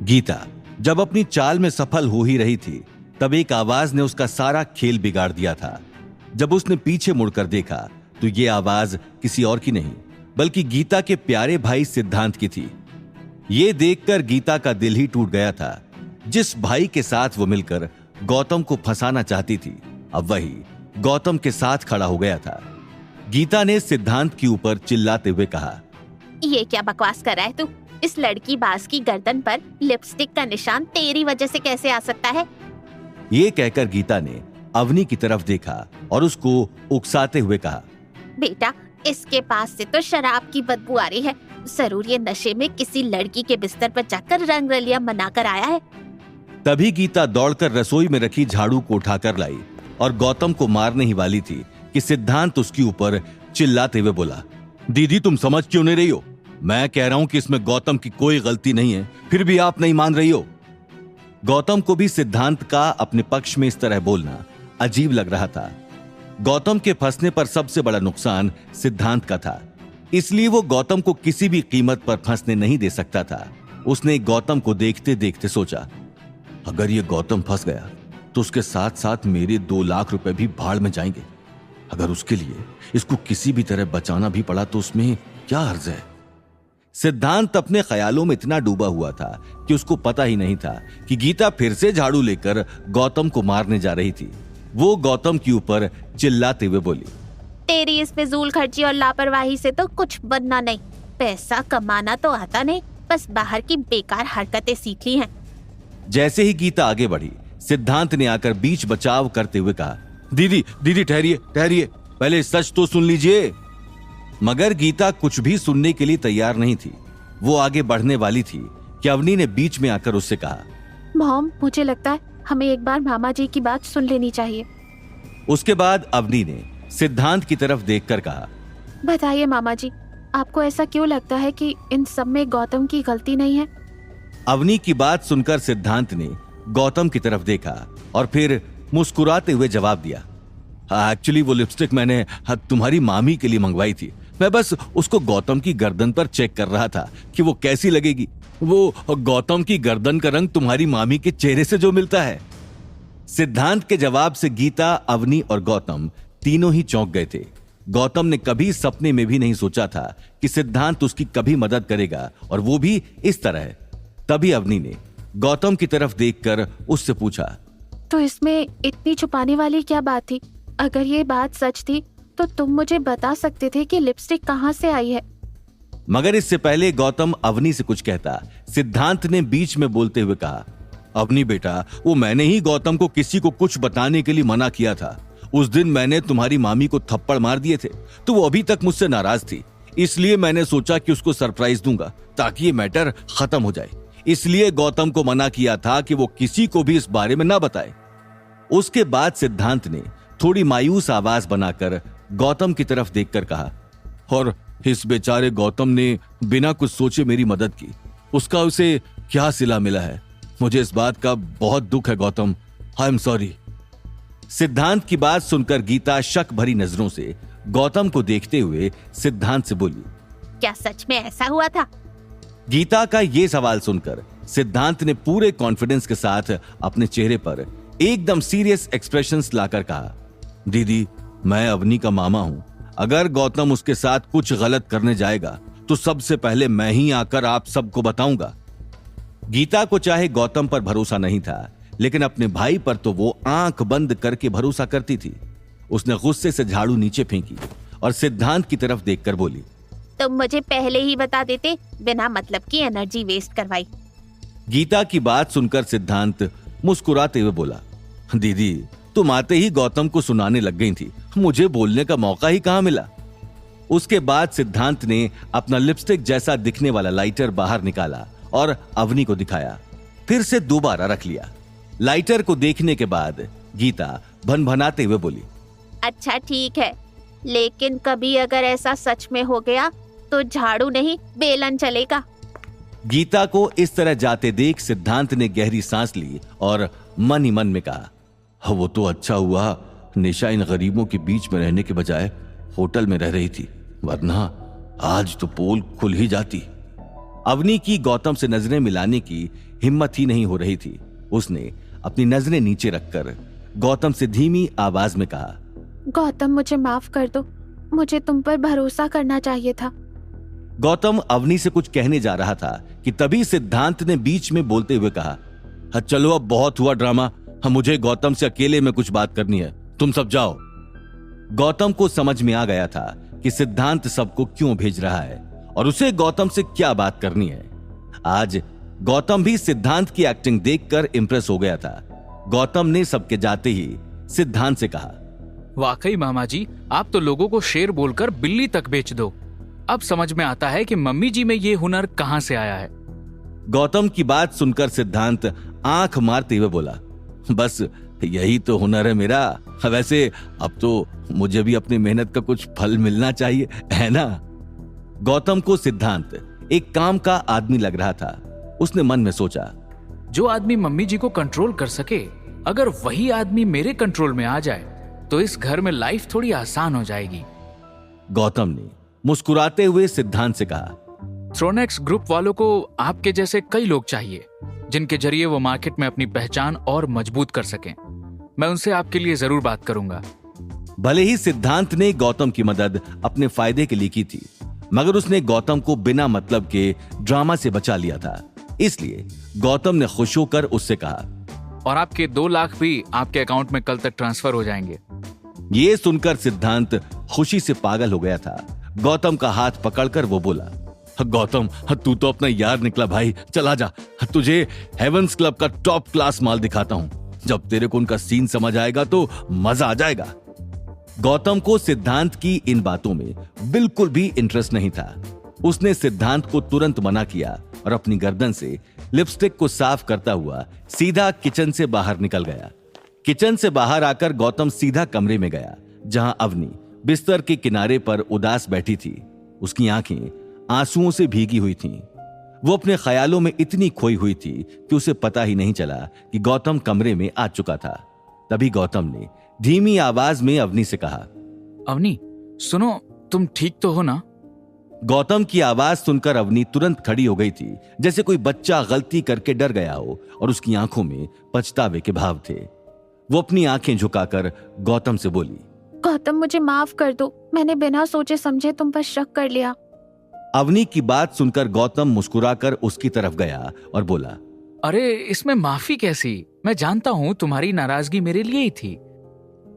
गीता जब अपनी चाल में सफल हो ही रही थी, तब एक आवाज ने उसका सारा खेल बिगाड़ दिया था। जब उसने पीछे मुड़कर देखा तो ये आवाज किसी और की नहीं बल्कि गीता के प्यारे भाई सिद्धांत की थी। ये देखकर गीता का दिल ही टूट गया था। जिस भाई के साथ वो मिलकर गौतम को फंसाना चाहती थी, अब वही गौतम के साथ खड़ा हो गया था। गीता ने सिद्धांत के ऊपर चिल्लाते हुए कहा, ये क्या बकवास कर रहा है तू? इस लड़की बाज की गर्दन पर लिपस्टिक का निशान तेरी वजह से कैसे आ सकता है? ये कहकर गीता ने अवनी की तरफ देखा और उसको उकसाते हुए कहा, बेटा, इसके पास से तो शराब की बदबू आ रही है। जरूर ये नशे में किसी लड़की के बिस्तर पर जाकर रंगरलिया मनाकर आया है। तभी गीता दौड़कर रसोई में रखी झाड़ू को उठाकर लाई और गौतम को मारने ही वाली थी कि सिद्धांत उसके ऊपर चिल्लाते हुए बोला, दीदी तुम समझ क्यों नहीं रही हो? मैं कह रहा हूं कि इसमें गौतम की कोई गलती नहीं है, फिर भी आप नहीं मान रही हो। गौतम को भी सिद्धांत का अपने पक्ष में इस तरह बोलना अजीब लग रहा था। गौतम के फंसने पर सबसे बड़ा नुकसान सिद्धांत का था, इसलिए वो गौतम को किसी भी कीमत पर फंसने नहीं दे सकता था। उसने गौतम को देखते देखते सोचा, अगर ये गौतम फंस गया तो उसके साथ साथ मेरे 2 लाख रुपए भी भाड़ में जाएंगे। अगर उसके लिए इसको किसी भी तरह बचाना भी पड़ा तो उसमें क्या हर्ज है। सिद्धांत अपने ख्यालों में इतना डूबा हुआ था कि उसको पता ही नहीं था कि गीता फिर से झाड़ू लेकर गौतम को मारने जा रही थी। वो गौतम के ऊपर चिल्लाते हुए बोली, तेरी इस फिजूल खर्ची और लापरवाही से तो कुछ बनना नहीं। पैसा कमाना तो आता नहीं, बस बाहर की बेकार हरकतें सीख ली हैं। जैसे ही गीता आगे बढ़ी, सिद्धांत ने आकर बीच बचाव करते हुए कहा, दीदी दीदी ठहरिए ठहरिए, पहले सच तो सुन लीजिए। मगर गीता कुछ भी सुनने के लिए तैयार नहीं थी। वो आगे बढ़ने वाली थी कि अवनी ने बीच में आकर उससे कहा, मॉम, मुझे लगता है हमें एक बार मामा जी की बात सुन लेनी चाहिए। उसके बाद अवनी ने सिद्धांत की तरफ देखकर कहा, बताइए मामा जी, आपको ऐसा क्यों लगता है कि इन सब में गौतम की गलती नहीं है? अवनी की बात सुनकर सिद्धांत ने गौतम की तरफ देखा और फिर मुस्कुराते हुए जवाब दिया, एक्चुअली वो लिपस्टिक मैंने तुम्हारी मामी के लिए मंगवाई थी। मैं बस उसको गौतम की गर्दन पर चेक कर रहा था कि वो कैसी लगेगी। वो गौतम की गर्दन का रंग तुम्हारी मामी के चेहरे से जो मिलता है। सिद्धांत के जवाब से गीता, अवनी और गौतम तीनों ही चौंक गए थे। गौतम ने कभी सपने में भी नहीं सोचा था कि सिद्धांत उसकी कभी मदद करेगा, और वो भी इस तरह। तभी अवनी ने गौतम की तरफ देखकर उससे पूछा, तो इसमें इतनी छुपाने वाली क्या बात थी? अगर ये बात सच थी तो तुम मुझे बता सकते थे कि लिपस्टिक कहाँ से आई है। मगर इससे पहले गौतम अवनी से कुछ कहता, सिद्धांत ने बीच में बोलते हुए कहा, अवनी बेटा, वो मैंने ही गौतम को किसी को कुछ बताने के लिए मना किया था। उस दिन मैंने तुम्हारी मामी को थप्पड़ मार दिए थे तो वो अभी तक मुझसे नाराज थी, इसलिए मैंने सोचा कि उसको सरप्राइज दूंगा ताकि ये मैटर खत्म हो जाए। इसलिए गौतम को मना किया था कि वो किसी को भी इस बारे में ना बताए। उसके बाद सिद्धांत ने थोड़ी मायूस आवाज बनाकर गौतम की तरफ देखकर कहा, और इस बेचारे गौतम ने बिना कुछ सोचे मेरी मदद की, उसका उसे क्या सिला मिला है। मुझे इस बात का बहुत दुख है गौतम, आई एम सॉरी। सिद्धांत की बात सुनकर गीता शक भरी नजरों से गौतम को देखते हुए सिद्धांत से बोली, क्या सच में ऐसा हुआ था? गीता का ये सवाल सुनकर सिद्धांत ने पूरे कॉन्फिडेंस के साथ अपने चेहरे पर एकदम सीरियस एक्सप्रेशंस लाकर कहा, दीदी, मैं अवनी का मामा हूं। अगर गौतम उसके साथ कुछ गलत करने जाएगा तो सबसे पहले मैं ही आकर आप सबको बताऊंगा। गीता को चाहे गौतम पर भरोसा नहीं था, लेकिन अपने भाई पर तो वो आंख बंद करके भरोसा करती थी। उसने गुस्से से झाड़ू नीचे फेंकी और सिद्धांत की तरफ देखकर बोली, तुम मुझे पहले ही बता देते, बिना मतलब की एनर्जी वेस्ट करवाई। गीता की बात सुनकर सिद्धांत मुस्कुराते हुए बोला, दीदी, तुम आते ही गौतम को सुनाने लग गई थी, मुझे बोलने का मौका ही कहां मिला। उसके बाद सिद्धांत ने अपना लिपस्टिक जैसा दिखने वाला लाइटर बाहर निकाला और अवनी को दिखाया, फिर से दोबारा रख लिया। लाइटर को देखने के बाद गीता भनभनाते हुए बोली, अच्छा ठीक है, लेकिन कभी अगर ऐसा सच में हो गया तो झाड़ू नहीं बेलन चलेगा। गीता को इस तरह जाते देख सिद्धांत ने गहरी सांस ली और मन ही मन में कहा, वो तो अच्छा हुआ निशा इन गरीबों के बीच में रहने के बजाय होटल में रह रही थी, वरना आज तो पोल खुल ही जाती। अवनी की गौतम से नजरें मिलाने की हिम्मत ही नहीं हो रही थी। उसने अपनी नजरें नीचे रखकर गौतम से धीमी आवाज में कहा, गौतम मुझे माफ कर दो, मुझे तुम पर भरोसा करना चाहिए था। गौतम अवनी से कुछ कहने जा रहा था कि तभी सिद्धांत ने बीच में बोलते हुए कहा, हाँ चलो अब बहुत हुआ ड्रामा, मुझे गौतम से अकेले में कुछ बात करनी है, तुम सब जाओ। गौतम को समझ में आ गया था कि सिद्धांत सबको क्यों भेज रहा है और उसे गौतम से क्या बात करनी है। आज गौतम भी सिद्धांत की एक्टिंग देखकर इंप्रेस हो गया था। गौतम ने सबके जाते ही सिद्धांत से कहा, वाकई मामा जी, आप तो लोगों को शेर बोलकर बिल्ली तक बेच दो। अब समझ में आता है कि मम्मी जी में ये हुनर कहां से आया है। गौतम की बात सुनकर सिद्धांत आंख मारते हुए बोला, बस यही तो हुनर है मेरा। वैसे अब तो मुझे भी अपनी मेहनत का कुछ फल मिलना चाहिए, है ना? गौतम को सिद्धांत एक काम का आदमी लग रहा था। उसने मन में सोचा, जो आदमी मम्मी जी को कंट्रोल कर सके, अगर वही आदमी मेरे कंट्रोल में आ जाए तो इस घर में लाइफ थोड़ी आसान हो जाएगी। गौतम ने मुस्कुराते हुए सिद्धांत से कहा, थ्रोनेक्स ग्रुप वालों को आपके जैसे कई लोग चाहिए, जिनके जरिए वो मार्केट में अपनी पहचान और मजबूत कर सकें। मैं उनसे आपके लिए जरूर बात करूंगा। भले ही सिद्धांत ने गौतम की मदद अपने फायदे के लिए की थी, मगर उसने गौतम को बिना मतलब के ड्रामा से बचा लिया था। इसलिए गौतम ने खुश होकर उससे कहा, और आपके 2 लाख भी आपके अकाउंट में कल तक ट्रांसफर हो जाएंगे। ये सुनकर सिद्धांत खुशी से पागल हो गया था। गौतम का हाथ पकड़कर वो बोला, गौतम तू तो अपना यार निकला भाई, चला जा, तुझे हेवंस क्लब का टॉप क्लास माल दिखाता हूं। जब तेरे को उनका सीन समझ आएगा तो मजा आ जाएगा। गौतम को सिद्धांत की इन बातों में बिल्कुल भी इंटरेस्ट नहीं था। उसने सिद्धांत को तुरंत मना किया और अपनी गर्दन से लिपस्टिक को साफ करता हुआ सीधा किचन से बाहर निकल गया। किचन से बाहर आकर गौतम सीधा कमरे में गया, जहां अवनी बिस्तर के किनारे पर उदास बैठी थी। उसकी आंखें आंसुओं से भीगी हुई थीं। वो अपने ख्यालों में इतनी खोई हुई थी कि उसे पता ही नहीं चला कि गौतम कमरे में आ चुका था। तभी गौतम ने धीमी आवाज में अवनी से कहा, अवनी सुनो, तुम ठीक तो हो ना? गौतम की आवाज सुनकर अवनी तुरंत खड़ी हो गई थी, जैसे कोई बच्चा गलती करके डर गया हो और उसकी आंखों में पछतावे के भाव थे। वो अपनी आंखें झुकाकर गौतम से बोली, गौतम मुझे माफ कर दो, मैंने बिना सोचे समझे तुम पर शक कर लिया। अवनी की बात सुनकर गौतम मुस्कुराकर उसकी तरफ गया और बोला, अरे इसमें माफी कैसी, मैं जानता हूं तुम्हारी नाराजगी मेरे लिए ही थी।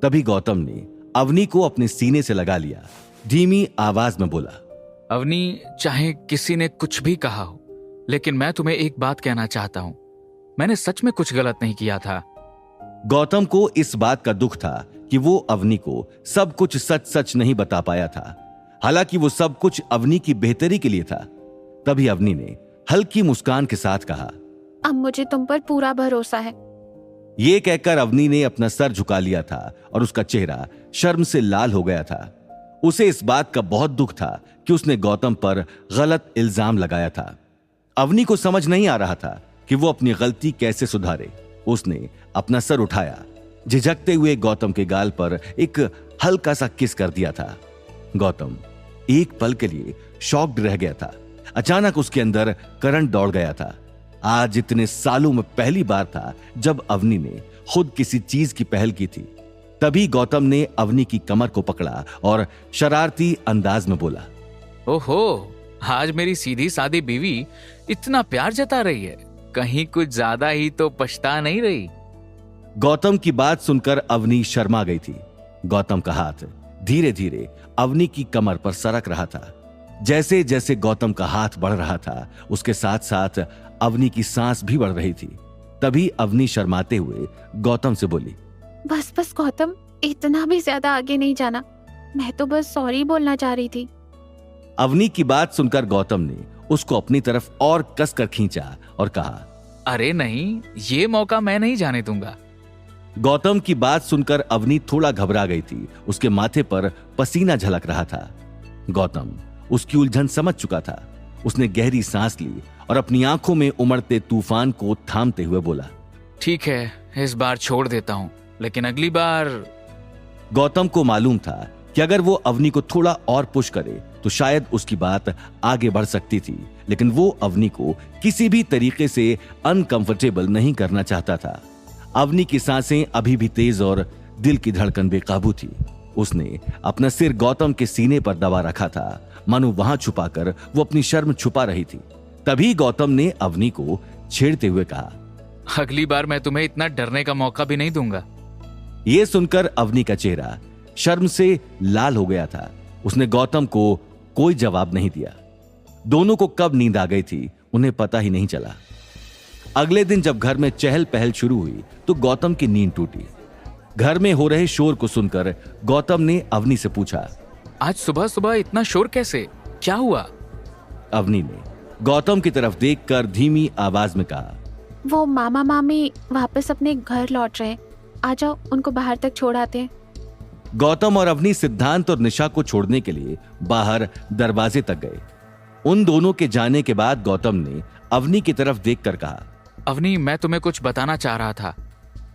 तभी गौतम ने अवनी को अपने सीने से लगा लिया। धीमी आवाज में बोला, अवनी, चाहे किसी ने कुछ भी कहा हो, लेकिन मैं तुम्हें एक बात कहना चाहता हूं। मैंने सच में कुछ गलत नहीं किया था। गौतम को इस बात का दुख था कि वो अवनी को सब कुछ सच सच नहीं बता पाया था। हालांकि वो सब कुछ अवनी की बेहतरी के लिए था। तभी अवनी ने हल्की मुस्कान के साथ कहा, अब मुझे तुम पर पूरा भरोसा है। ये कहकर अवनी ने अपना सर झुका लिया था और उसका चेहरा शर्म से लाल हो गया था। उसे इस बात का बहुत दुख था कि उसने गौतम पर गलत इल्जाम लगाया था। अवनी को समझ नहीं आ रहा था कि वो अपनी गलती कैसे सुधारे। उसने अपना सर उठाया, झिझकते हुए गौतम के गाल पर एक हल्का सा किस कर दिया था। गौतम एक पल के लिए शॉक्ड रह गया था। अचानक उसके अंदर करंट दौड़ गया था। आज इतने सालों में पहली बार था जब अवनी ने खुद किसी चीज की पहल की थी। तभी गौतम ने अवनी की कमर को पकड़ा और शरारती अंदाज में बोला, ओहो, आज मेरी सीधी सादी बीवी इतना प्यार जता रही है, कहीं कुछ ज्यादा ही तो पछता नहीं रही। गौतम की बात सुनकर अवनी शर्मा गई थी। गौतम का हाथ धीरे धीरे अवनी की कमर पर सरक रहा था। जैसे जैसे गौतम का हाथ बढ़ रहा था, उसके साथ साथ अवनी की सांस भी बढ़ रही थी। तभी अवनी शर्माते हुए गौतम से बोली, बस बस गौतम, इतना भी ज्यादा आगे नहीं जाना, मैं तो बस सॉरी बोलना चाह रही थी। अवनी की बात सुनकर गौतम ने उसको अपनी तरफ और कसकर खींचा और कहा, अरे नहीं, ये मौका मैं नहीं जाने दूंगा। गौतम की बात सुनकर अवनी थोड़ा घबरा गई थी। उसके माथे पर पसीना झलक रहा था। गौतम उसकी उलझन समझ चुका था। उसने गहरी सांस ली और अपनी आंखों में उमड़ते तूफान को थामते हुए बोला, ठीक है, इस बार छोड़ देता हूं, लेकिन अगली बार। गौतम को मालूम था कि अगर वो अवनी को थोड़ा और पुश करे तो शायद उसकी बात आगे बढ़ सकती थी, लेकिन वो अवनी को किसी भी तरीके से अनकंफर्टेबल नहीं करना चाहता था। अवनी की सांसें अभी भी तेज और दिल की धड़कन बेकाबू थी। उसने अपना सिर गौतम के सीने पर दबा रखा था, मानो वहां छुपाकर वो अपनी शर्म छुपा रही थी। तभी गौतम ने अवनी को छेड़ते हुए कहा, अगली बार मैं तुम्हें इतना डरने का मौका भी नहीं दूंगा। यह सुनकर अवनी का चेहरा शर्म से लाल हो गया था। उसने गौतम को कोई जवाब नहीं दिया। दोनों को कब नींद आ गई थी उन्हें पता ही नहीं चला। अगले दिन जब घर में चहल पहल शुरू हुई तो गौतम की नींद टूटी। घर में हो रहे शोर को सुनकर गौतम ने अवनी से पूछा, आज सुबह सुबह इतना शोर कैसे, क्या हुआ? अवनी ने गौतम की तरफ देखकर धीमी आवाज में कहा, वो मामा मामी वापस अपने घर लौट रहे हैं, आ जाओ उनको बाहर तक छोड़ आते हैं। गौतम और अवनी सिद्धांत और निशा को छोड़ने के लिए बाहर दरवाजे तक गए। उन दोनों के जाने के बाद गौतम ने अवनी की तरफ देखकर कहा, अवनी, मैं तुम्हें कुछ बताना चाह रहा था।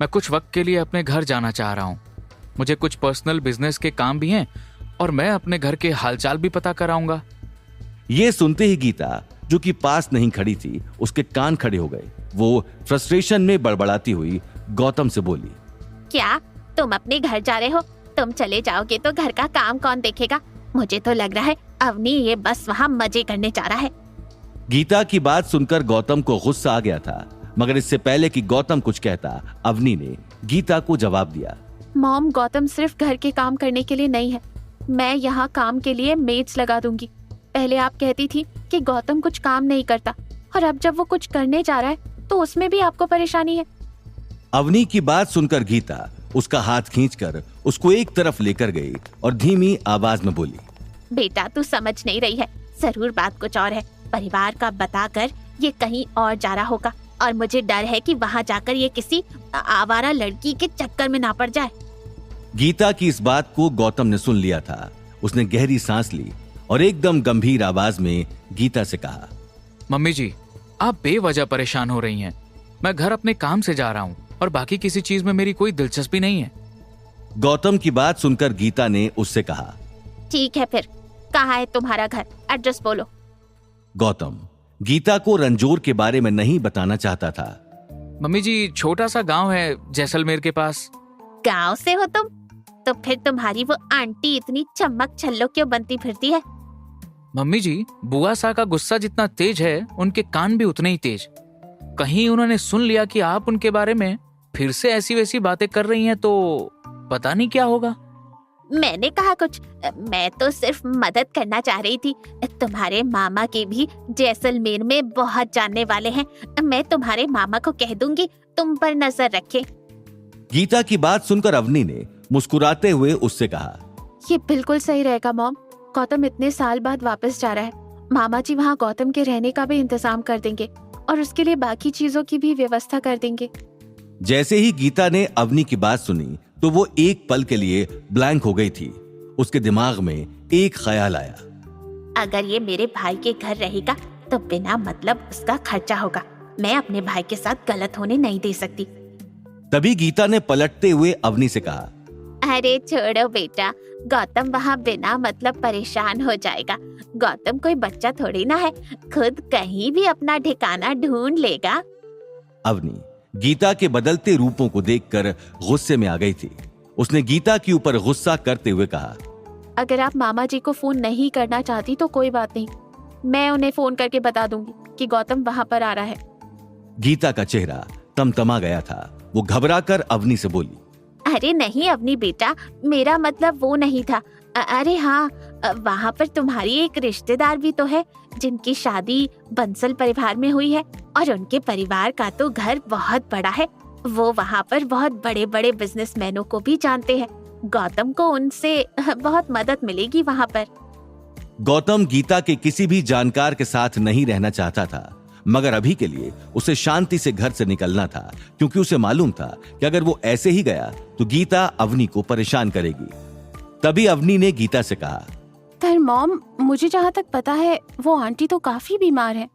मैं कुछ वक्त के लिए अपने घर जाना चाह रहा हूँ। मुझे कुछ पर्सनल बिजनेस के काम भी हैं और मैं अपने घर के हालचाल भी पता कराऊंगा। यह सुनते ही गीता, जो कि पास नहीं खड़ी थी, उसके कान खड़े हो गए। वो फ्रस्ट्रेशन में बड़बड़ाती हुई गौतम से बोली, क्या तुम अपने घर जा रहे हो? तुम चले जाओगे तो घर का काम कौन देखेगा? मुझे तो लग रहा है अवनी ये बस वहाँ मजे करने जा रहा है। गीता की बात सुनकर गौतम को गुस्सा आ गया था, मगर इससे पहले कि गौतम कुछ कहता, अवनी ने गीता को जवाब दिया, मॉम, गौतम सिर्फ घर के काम करने के लिए नहीं है। मैं यहाँ काम के लिए मेड्स लगा दूंगी। पहले आप कहती थी कि गौतम कुछ काम नहीं करता, और अब जब वो कुछ करने जा रहा है तो उसमें भी आपको परेशानी है। अवनी की बात सुनकर गीता उसका हाथ खींचकर उसको एक तरफ लेकर गई और धीमी आवाज में बोली, बेटा तू समझ नहीं रही है, जरूर बात कुछ और है। परिवार का बताकर ये कहीं और जा रहा होगा, और मुझे डर है कि वहाँ जाकर ये किसी आवारा लड़की के चक्कर में ना पड़ जाए। गीता की इस बात को गौतम ने सुन लिया था। उसने गहरी सांस ली और एकदम गंभीर आवाज में गीता से कहा, मम्मी जी, आप बेवजह परेशान हो रही हैं। मैं घर अपने काम से जा रहा हूँ और बाकी किसी चीज में मेरी कोई दिलचस्पी नहीं है। गौतम की बात सुनकर गीता ने उससे कहा, ठीक है फिर, कहाँ है तुम्हारा घर? एड्रेस बोलो। गौतम गीता को रंजोर के बारे में नहीं बताना चाहता था। मम्मी जी, छोटा सा गांव है जैसलमेर के पास। गांव से हो तुम? तो फिर तुम्हारी वो आंटी इतनी चमक छल्लो क्यों बनती फिरती है? मम्मी जी, बुआ सा का गुस्सा जितना तेज है उनके कान भी उतने ही तेज। कहीं उन्होंने सुन लिया कि आप उनके बारे में फिर से ऐसी वैसी बातें कर रही हैं तो पता नहीं क्या होगा। मैंने कहा कुछ? मैं तो सिर्फ मदद करना चाह रही थी। तुम्हारे मामा के भी जैसलमेर में बहुत जानने वाले हैं। मैं तुम्हारे मामा को कह दूंगी तुम पर नजर रखे। गीता की बात सुनकर अवनी ने मुस्कुराते हुए उससे कहा, ये बिल्कुल सही रहेगा मॉम। गौतम इतने साल बाद वापस जा रहा है। मामा जी वहाँ गौतम के रहने का भी इंतजाम कर देंगे और उसके लिए बाकी चीजों की भी व्यवस्था कर देंगे। जैसे ही गीता ने अवनी की बात सुनी तो वो एक पल के लिए ब्लैंक हो गई थी। उसके दिमाग में एक ख्याल आया, अगर ये मेरे भाई के घर रहेगा तो बिना मतलब उसका खर्चा होगा। मैं अपने भाई के साथ गलत होने नहीं दे सकती। तभी गीता ने पलटते हुए अवनी से कहा, अरे छोड़ो बेटा, गौतम वहाँ बिना मतलब परेशान हो जाएगा। गौतम कोई बच्चा थोड़ी ना है, खुद कहीं भी अपना ठिकाना ढूंढ लेगा। अवनी गीता के बदलते रूपों को देखकर गुस्से में आ गई थी। उसने गीता के ऊपर गुस्सा करते हुए कहा, अगर आप मामा जी को फोन नहीं करना चाहती तो कोई बात नहीं, मैं उन्हें फोन करके बता दूंगी कि गौतम वहाँ पर आ रहा है। गीता का चेहरा तमतमा गया था। वो घबराकर अवनी से बोली, अरे नहीं अवनी बेटा, मेरा मतलब वो नहीं था। अरे हाँ, वहाँ पर तुम्हारी एक रिश्तेदार भी तो है जिनकी शादी बंसल परिवार में हुई है, और उनके परिवार का तो घर बहुत बड़ा है। वो वहाँ पर बहुत बड़े बड़े बिजनेसमैनों को भी जानते हैं। गौतम को उनसे बहुत मदद मिलेगी वहाँ पर। गौतम गीता के किसी भी जानकार के साथ नहीं रहना चाहता था, मगर अभी के लिए उसे शांति से घर से निकलना था, क्योंकि उसे मालूम था कि अगर वो ऐसे ही गया तो गीता अवनी को परेशान करेगी। तभी अवनी ने गीता से कहा, पर मॉम, मुझे जहाँ तक पता है वो आंटी तो काफी बीमार है।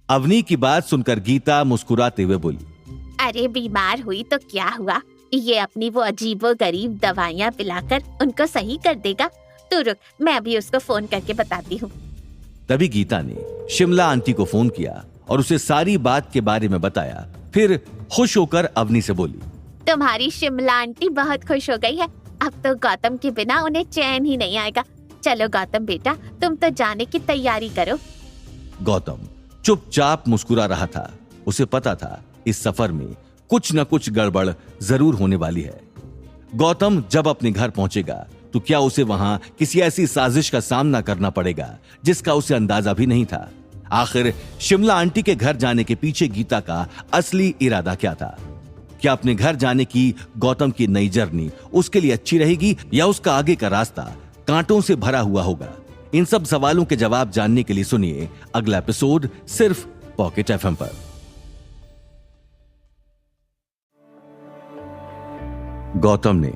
अवनी की बात सुनकर गीता मुस्कुराते हुए बोली, अरे बीमार हुई तो क्या हुआ, ये अपनी वो अजीबो गरीब दवाइयाँ पिलाकर उनको सही कर देगा। तू रुक, मैं अभी उसको फोन करके बताती हूँ। तभी गीता ने शिमला आंटी को फोन किया और उसे सारी बात के बारे में बताया। फिर खुश होकर अवनी से बोली, तुम्हारी शिमला आंटी बहुत खुश हो गई है। अब तो गौतम के बिना उन्हें चैन ही नहीं आएगा। चलो गौतम बेटा, तुम तो जाने की तैयारी करो। गौतम चुपचाप मुस्कुरा रहा था। उसे पता था इस सफर में कुछ न कुछ गड़बड़ जरूर होने वाली है। गौतम जब अपने घर पहुंचेगा तो क्या उसे वहां किसी ऐसी साजिश का सामना करना पड़ेगा जिसका उसे अंदाजा भी नहीं था। आखिर शिमला आंटी के घर जाने के पीछे गीता का असली इरादा क्या था? क्या अपने घर जाने की गौतम की नई जर्नी उसके लिए अच्छी रहेगी या उसका आगे का रास्ता कांटों से भरा हुआ होगा? इन सब सवालों के जवाब जानने के लिए सुनिए अगला एपिसोड सिर्फ पॉकेट एफएम पर। गौतम ने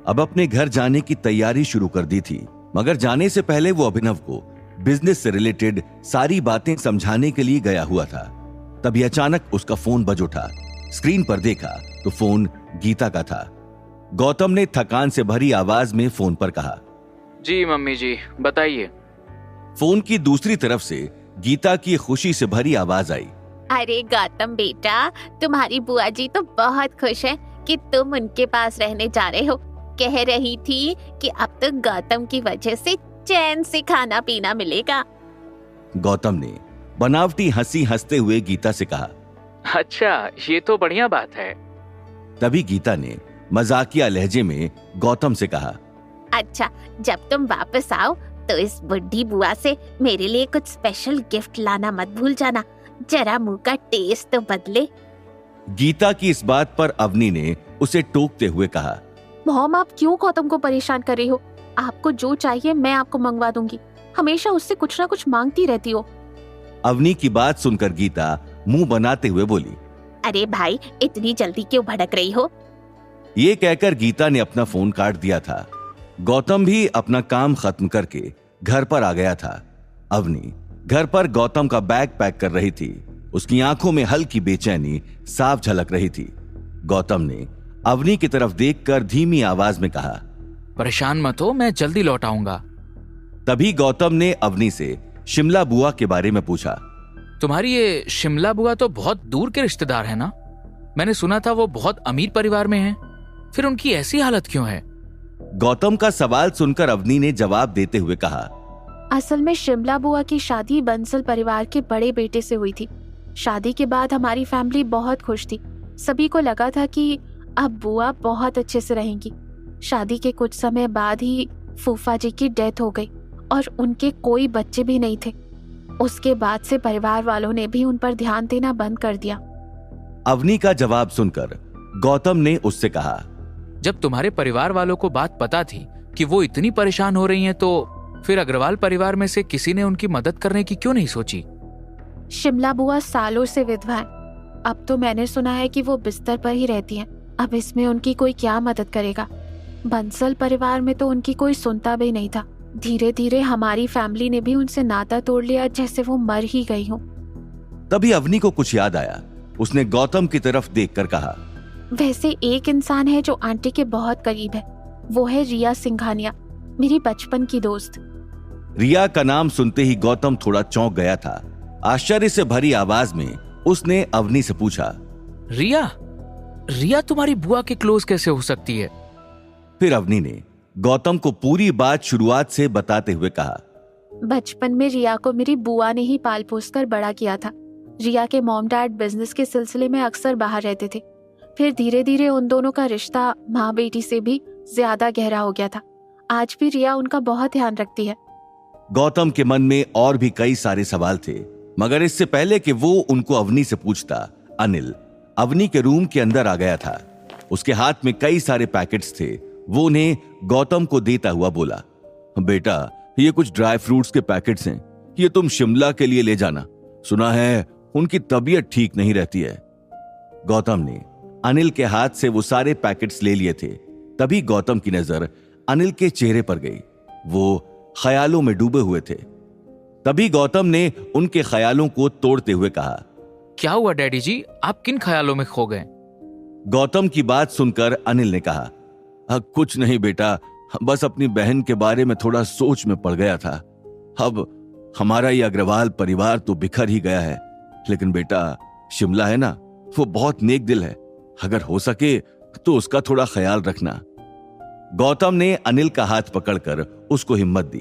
अब अपने घर जाने की तैयारी शुरू कर दी थी, मगर जाने से पहले वो अभिनव को बिजनेस से रिलेटेड सारी बातें समझाने के लिए गया हुआ था। तभी अचानक उसका फोन बज उठा। स्क्रीन पर देखा तो फोन गीता का था। गौतम ने थकान से भरी आवाज में फोन पर कहा, जी मम्मी जी, बताइए। फोन की दूसरी तरफ से गीता की खुशी से भरी आवाज आई, अरे गौतम बेटा, तुम्हारी बुआ जी तो बहुत खुश है कि तुम उनके पास रहने जा रहे हो। कह रही थी कि अब तो गौतम की वजह से चैन से खाना पीना मिलेगा। गौतम ने बनावटी हंसी हंसते हुए गीता से कहा, अच्छा, ये तो बढ़िया बात है। तभी गीता ने मजाकिया लहजे में गौतम से कहा, अच्छा, जब तुम वापस आओ तो इस बुढ़ी बुआ से मेरे लिए कुछ स्पेशल गिफ्ट लाना मत भूल जाना। जरा मुंह का टेस्ट तो बदले। गीता की इस बात पर अवनी ने उसे टोकते हुए कहा, मॉम, आप क्यों गौतम को परेशान कर रही हो? आपको जो चाहिए मैं आपको मंगवा दूंगी। हमेशा उससे कुछ ना कुछ मांगती रहती हो। अवनी की बात सुनकर गीता मुंह बनाते हुए बोली, अरे भाई, इतनी जल्दी क्यों भड़क रही हो? ये कहकर गीता ने अपना फोन काट दिया था। गौतम भी अपना काम खत्म करके घर पर आ गया था। अवनी घर पर गौतम का बैग पैक कर रही थी। उसकी आंखों में हल्की बेचैनी साफ झलक रही थी। गौतम ने अवनी की तरफ देखकर धीमी आवाज में कहा, परेशान मत हो, मैं जल्दी लौट आऊंगा। तभी गौतम ने अवनी से शिमला बुआ के बारे में पूछा, तुम्हारी ये शिमला बुआ तो बहुत दूर के रिश्तेदार है ना? मैंने सुना था वो बहुत अमीर परिवार में हैं। फिर उनकी ऐसी हालत क्यों है? गौतम का सवाल सुनकर अवनी ने जवाब देते हुए कहा, असल में शिमला बुआ की शादी बंसल परिवार के बड़े बेटे से हुई थी। शादी के बाद हमारी फैमिली बहुत खुश थी। सभी को लगा था कि अब बुआ बहुत अच्छे से रहेंगी। शादी के कुछ समय बाद ही फूफा जी की डेथ हो गई और उनके कोई बच्चे भी नहीं थे। उसके बाद से परिवार वालों ने भी उन पर ध्यान देना बंद कर दिया। अवनी का जवाब सुनकर गौतम ने उससे कहा, जब तुम्हारे परिवार वालों को बात पता थी कि वो इतनी परेशान हो रही हैं, तो फिर अग्रवाल परिवार में से किसी ने उनकी मदद करने की क्यों नहीं सोची? शिमला बुआ सालों से विधवा है। अब तो मैंने सुना है कि वो बिस्तर पर ही रहती हैं। अब इसमें उनकी कोई क्या मदद करेगा? बंसल परिवार में तो उनकी कोई सुनता भी नहीं था। धीरे धीरे हमारी फैमिली ने भी उनसे नाता तोड़ लिया, जैसे वो मर ही गई हो। तभी अवनी को कुछ याद आया। उसने गौतम की तरफ देखकर कहा, वैसे एक इंसान है जो आंटी के बहुत करीब है। वो है रिया सिंघानिया, मेरी बचपन की दोस्त। रिया का नाम सुनते ही गौतम थोड़ा चौंक गया था। आश्चर्य से भरी आवाज में उसने अवनी से पूछा, रिया? रिया तुम्हारी बुआ के क्लोज कैसे हो सकती है? फिर अवनी ने गौतम को पूरी बात शुरुआत से बताते हुए कहा, बचपन में रिया को मेरी बुआ ने ही पाल पोस कर बड़ा किया था। रिया के मॉम डैड बिजनेस के सिलसिले में अक्सर बाहर रहते थे। फिर धीरे धीरे उन दोनों का रिश्ता माँ बेटी से भी ज्यादा गहरा हो गया था। आज भी रिया उनका बहुत ध्यान रखती है। गौतम के मन में और भी कई सारे सवाल थे, मगर इससे पहले कि वो उनको अवनी से पूछता, अनिल अवनी के रूम के अंदर आ गया था। उसके हाथ में कई सारे पैकेट्स थे। वो उन्हें गौतम को देता हुआ बोला, बेटा, ये कुछ ड्राई फ्रूट्स के पैकेट्स हैं। ये तुम शिमला के लिए ले जाना। सुना है उनकी तबीयत ठीक नहीं रहती है। गौतम ने अनिल के हाथ से वो सारे पैकेट्स ले लिए थे। तभी गौतम की नजर अनिल के चेहरे पर गई। वो ख्यालों में डूबे हुए थे। तभी गौतम ने उनके ख्यालों को तोड़ते हुए कहा, क्या हुआ डैडी जी, आप किन ख्यालों में खो गए? गौतम की बात सुनकर अनिल ने कहा, कुछ नहीं बेटा, बस अपनी बहन के बारे में थोड़ा सोच में पड़ गया था। अब हमारा ये अग्रवाल परिवार तो बिखर ही गया है, लेकिन बेटा शिमला है ना, वो बहुत नेक दिल है। अगर हो सके तो उसका थोड़ा ख्याल रखना। गौतम ने अनिल का हाथ पकड़कर उसको हिम्मत दी।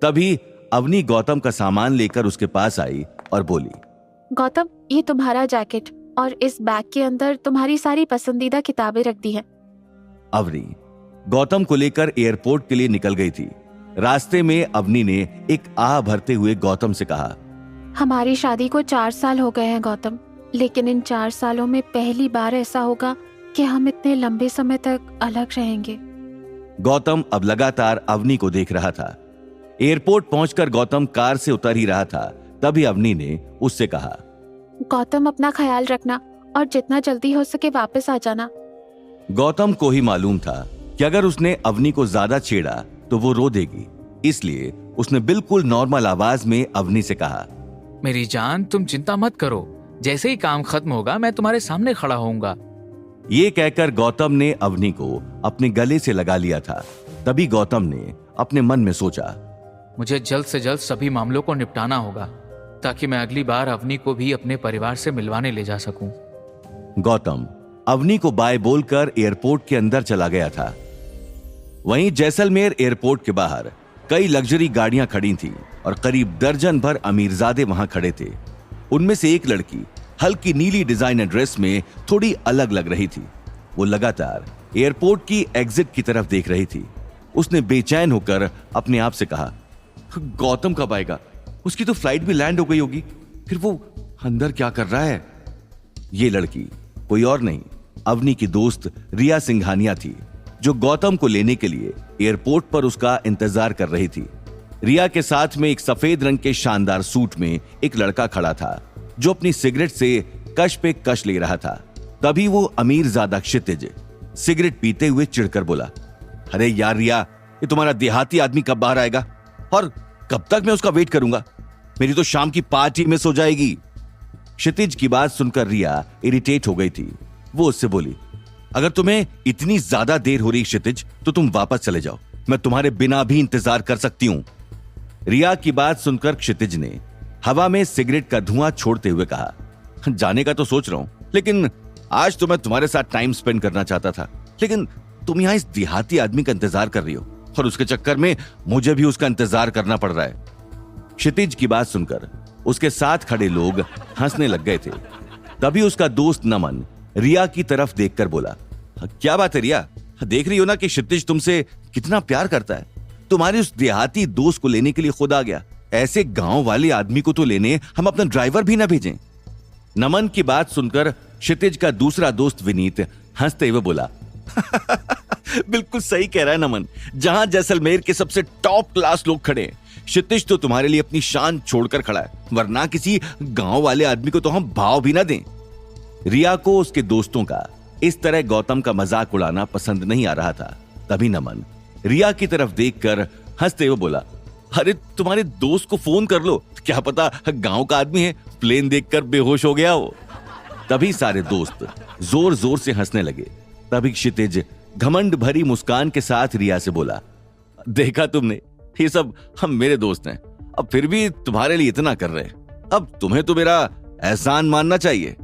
तभी अवनी गौतम का सामान लेकर उसके पास आई और बोली, गौतम, ये तुम्हारा जैकेट और इस बैग के अंदर तुम्हारी सारी पसंदीदा किताबें रख दी हैं। अवनी गौतम को लेकर एयरपोर्ट के लिए निकल गई थी। रास्ते में अवनी ने एक आह भरते हुए गौतम से कहा, हमारी शादी को 4 साल हो गए हैं गौतम, लेकिन इन 4 सालों में पहली बार ऐसा होगा कि हम इतने लंबे समय तक अलग रहेंगे। गौतम अब लगातार अवनी को देख रहा था। एयरपोर्ट पहुंचकर गौतम कार से उतर ही रहा था, तभी अवनी ने उससे कहा, गौतम, अपना ख्याल रखना और जितना जल्दी हो सके वापस आ जाना। गौतम को ही मालूम था कि अगर उसने अवनी को ज्यादा छेड़ा तो वो रो देगी, इसलिए उसने बिल्कुल नॉर्मल आवाज में अवनी से कहा, मेरी जान, तुम चिंता मत करो, जैसे ही काम खत्म होगा मैं तुम्हारे सामने खड़ा होऊंगा। ये कहकर गौतम ने अवनी को अपने गले से लगा लिया था। तभी गौतम ने अपने मन में सोचा, मुझे जल्द से जल्द सभी मामलों को निपटाना होगा ताकि मैं अगली बार अवनी को भी अपने परिवार से मिलवाने ले जा सकूं। गौतम अवनी को बाय बोलकर एयरपोर्ट के अंदर चला गया था। वहीं जैसलमेर एयरपोर्ट के बाहर कई लग्जरी गाड़ियां खड़ी थीं और करीब दर्जन भर अमीरजादे वहां खड़े थे। उनमें से एक लड़की हल्की नीली डिजाइनर ड्रेस में थोड़ी अलग लग रही थी। वो लगातार एयरपोर्ट की एग्जिट की तरफ देख रही थी। उसने बेचैन होकर अपने आप से कहा, गौतम कब आएगा? उसकी तो फ्लाइट भी लैंड हो गई होगी, फिर वो अंदर क्या कर रहा है? ये लड़की कोई और नहीं, अवनी की दोस्त रिया सिंघानिया थी, जो गौतम को लेने के लिए एयरपोर्ट पर उसका इंतजार कर रही थी। रिया के साथ में एक सफेद रंग के शानदार सूट में एक लड़का खड़ा था, जो अपनी सिगरेट से कश पे कश ले रहा था। तभी वो अमीरजादा क्षितिज सिगरेट पीते हुए चिढ़कर बोला, अरे यार रिया, ये तुम्हारा देहाती आदमी कब बाहर आएगा और कब तक मैं उसका वेट करूंगा? मेरी तो शाम की पार्टी मिस हो जाएगी। क्षितिज की बात सुनकर रिया इरिटेट हो गई थी। वो उससे बोली, अगर तुम्हें इतनी ज्यादा देर हो रही क्षितिज, तो तुम वापस चले जाओ, मैं तुम्हारे बिना भी इंतजार कर सकती हूं। रिया की बात सुनकर क्षितिज ने हवा में सिगरेट का धुआं छोड़ते हुए कहा, जाने का तो सोच रहा हूं, लेकिन आज तो मैं तुम्हारे साथ टाइम स्पेंड करना चाहता था, लेकिन तुम यहां इस देहाती आदमी का इंतजार कर रही हो और उसके चक्कर में मुझे भी उसका इंतजार करना पड़ रहा है। क्षितिज की बात सुनकर उसके साथ खड़े लोग हंसने लग गए थे। तभी उसका दोस्त नमन रिया की तरफ देखकर बोला, क्या बात है रिया, देख रही हो ना कि क्षितिज तुमसे कितना प्यार करता है। तुम्हारे उस देहाती दोस्त को लेने के लिए खुद आ गया। ऐसे गांव वाले आदमी को तो लेने हम अपना ड्राइवर भी ना भेजें। नमन की बात सुनकर क्षितिज का दूसरा दोस्त विनीत हंसते हुए बोला, बिल्कुल सही कह रहा है नमन, जहां जैसलमेर के सबसे टॉप क्लास लोग खड़े हैं, क्षितिज तो तुम्हारे लिए अपनी शान छोड़कर खड़ा है, वरना किसी गांव वाले आदमी को तो हम भाव भी ना दें। रिया को उसके दोस्तों का इस तरह गौतम का मजाक उड़ाना पसंद नहीं आ रहा था। तभी नमन रिया की तरफ देखकर हंसते हुए बोला, अरे तुम्हारे दोस्त को फोन कर लो, क्या पता गांव का आदमी है, प्लेन देखकर बेहोश हो गया हो। तभी सारे दोस्त जोर जोर से हंसने लगे। तभी क्षितिज घमंड भरी मुस्कान के साथ रिया से बोला, देखा तुमने, ये सब हम मेरे दोस्त हैं, अब फिर भी तुम्हारे लिए इतना कर रहे हैं, अब तुम्हें तो मेरा एहसान मानना चाहिए।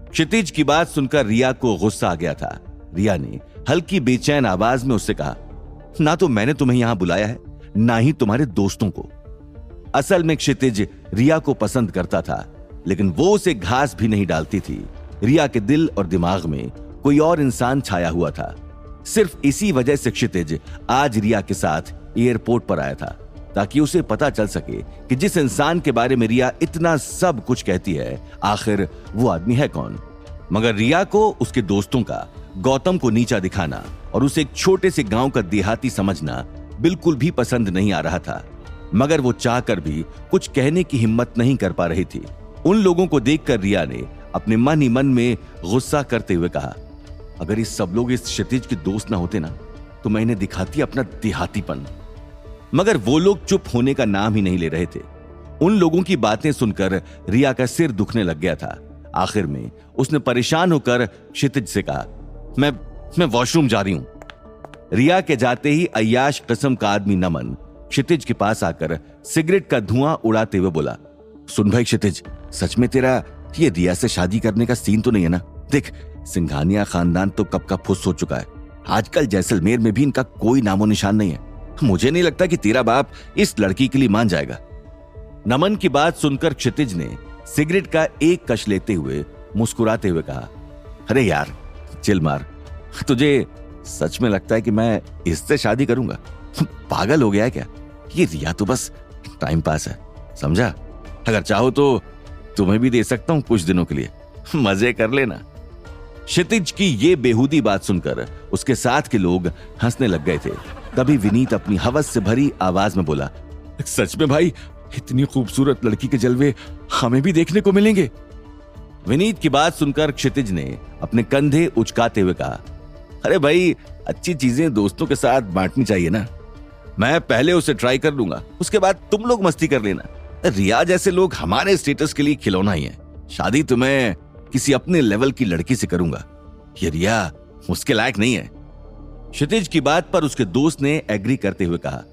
क्षितिज की बात सुनकर रिया को गुस्सा आ गया था। रिया ने हल्की बेचैन आवाज में उससे कहा, ना तो मैंने तुम्हें यहां बुलाया है, ना ही तुम्हारे दोस्तों को। असल में क्षितिज रिया को पसंद करता था, लेकिन वो उसे घास भी नहीं डालती थी। रिया के दिल और दिमाग में कोई और इंसान छाया हुआ था। सिर्फ इसी वजह से क्षितिज आज रिया के साथ एयरपोर्ट पर आया था, ताकि उसे पता चल सके कि जिस इंसान के बारे में रिया इतना सब कुछ कहती है, आखिर वो आदमी है कौन। मगर रिया को उसके दोस्तों का गौतम को नीचा दिखाना और उसे एक छोटे से गांव का देहाती समझना बिल्कुल भी पसंद नहीं आ रहा था। मगर वो चाहकर भी कुछ कहने की हिम्मत नहीं कर पा रही थी। उन लोगों को देखकर रिया ने अपने मन ही मन में गुस्सा करते हुए कहा, अगर ये सब लोग इस क्षितिज के दोस्त ना होते ना, तो मैं इन्हें दिखाती अपना देहातीपन। मगर वो लोग चुप होने का नाम ही नहीं ले रहे थे। उन लोगों की बातें सुनकर रिया का सिर दुखने लग गया था। आखिर में उसने परेशान होकर क्षितिज से कहा, मैं वॉशरूम जा रही हूं। रिया के जाते ही अय्याश किस्म का आदमी नमन क्षितिज के पास आकर सिगरेट का धुआं उड़ाते हुए बोला, सुन भाई क्षितिज, सच में तेरा ये रिया से शादी करने का सीन तो नहीं है ना? देख, सिंघानिया खानदान तो कब का फुस हो चुका है। आजकल जैसलमेर में भी इनका कोई नामो निशान नहीं है। मुझे नहीं लगता कि तेरा बाप इस लड़की के लिए मान जाएगा। नमन की बात सुनकर क्षितिज ने सिगरेट का एक कश लेते हुए मुस्कुराते हुए कहा, अरे यार चिल मार, तुझे सच में लगता है कि मैं इससे शादी करूंगा? पागल हो गया है क्या? ये रिया तो बस टाइम पास है, समझा? अगर चाहो तो तुम्हें भी दे सकता हूं कुछ दिनों के लिए, मजे कर लेना। क्षितिज की ये बेहूदी बात सुनकर उसके साथ के लोग हंसने लग गए थे। तभी विनीत अपनी हवस से भरी आवाज में बोला, सच में भाई, इतनी खूबसूरत लड़की के जलवे हमें भी देखने को मिलेंगे। विनीत की बात सुनकर क्षितिज ने अपने कंधे उचकाते हुए कहा, अरे भाई, अच्छी चीजें दोस्तों के साथ बांटनी चाहिए ना। मैं पहले उसे ट्राई कर लूंगा, उसके बाद तुम लोग मस्ती कर लेना। रिया जैसे लोग हमारे स्टेटस के लिए खिलौना ही है। शादी तो मैं किसी अपने लेवल की लड़की से करूंगा, ये रिया उसके लायक नहीं है। क्षितिज की बात पर उसके दोस्त ने एग्री करते हुए कहा,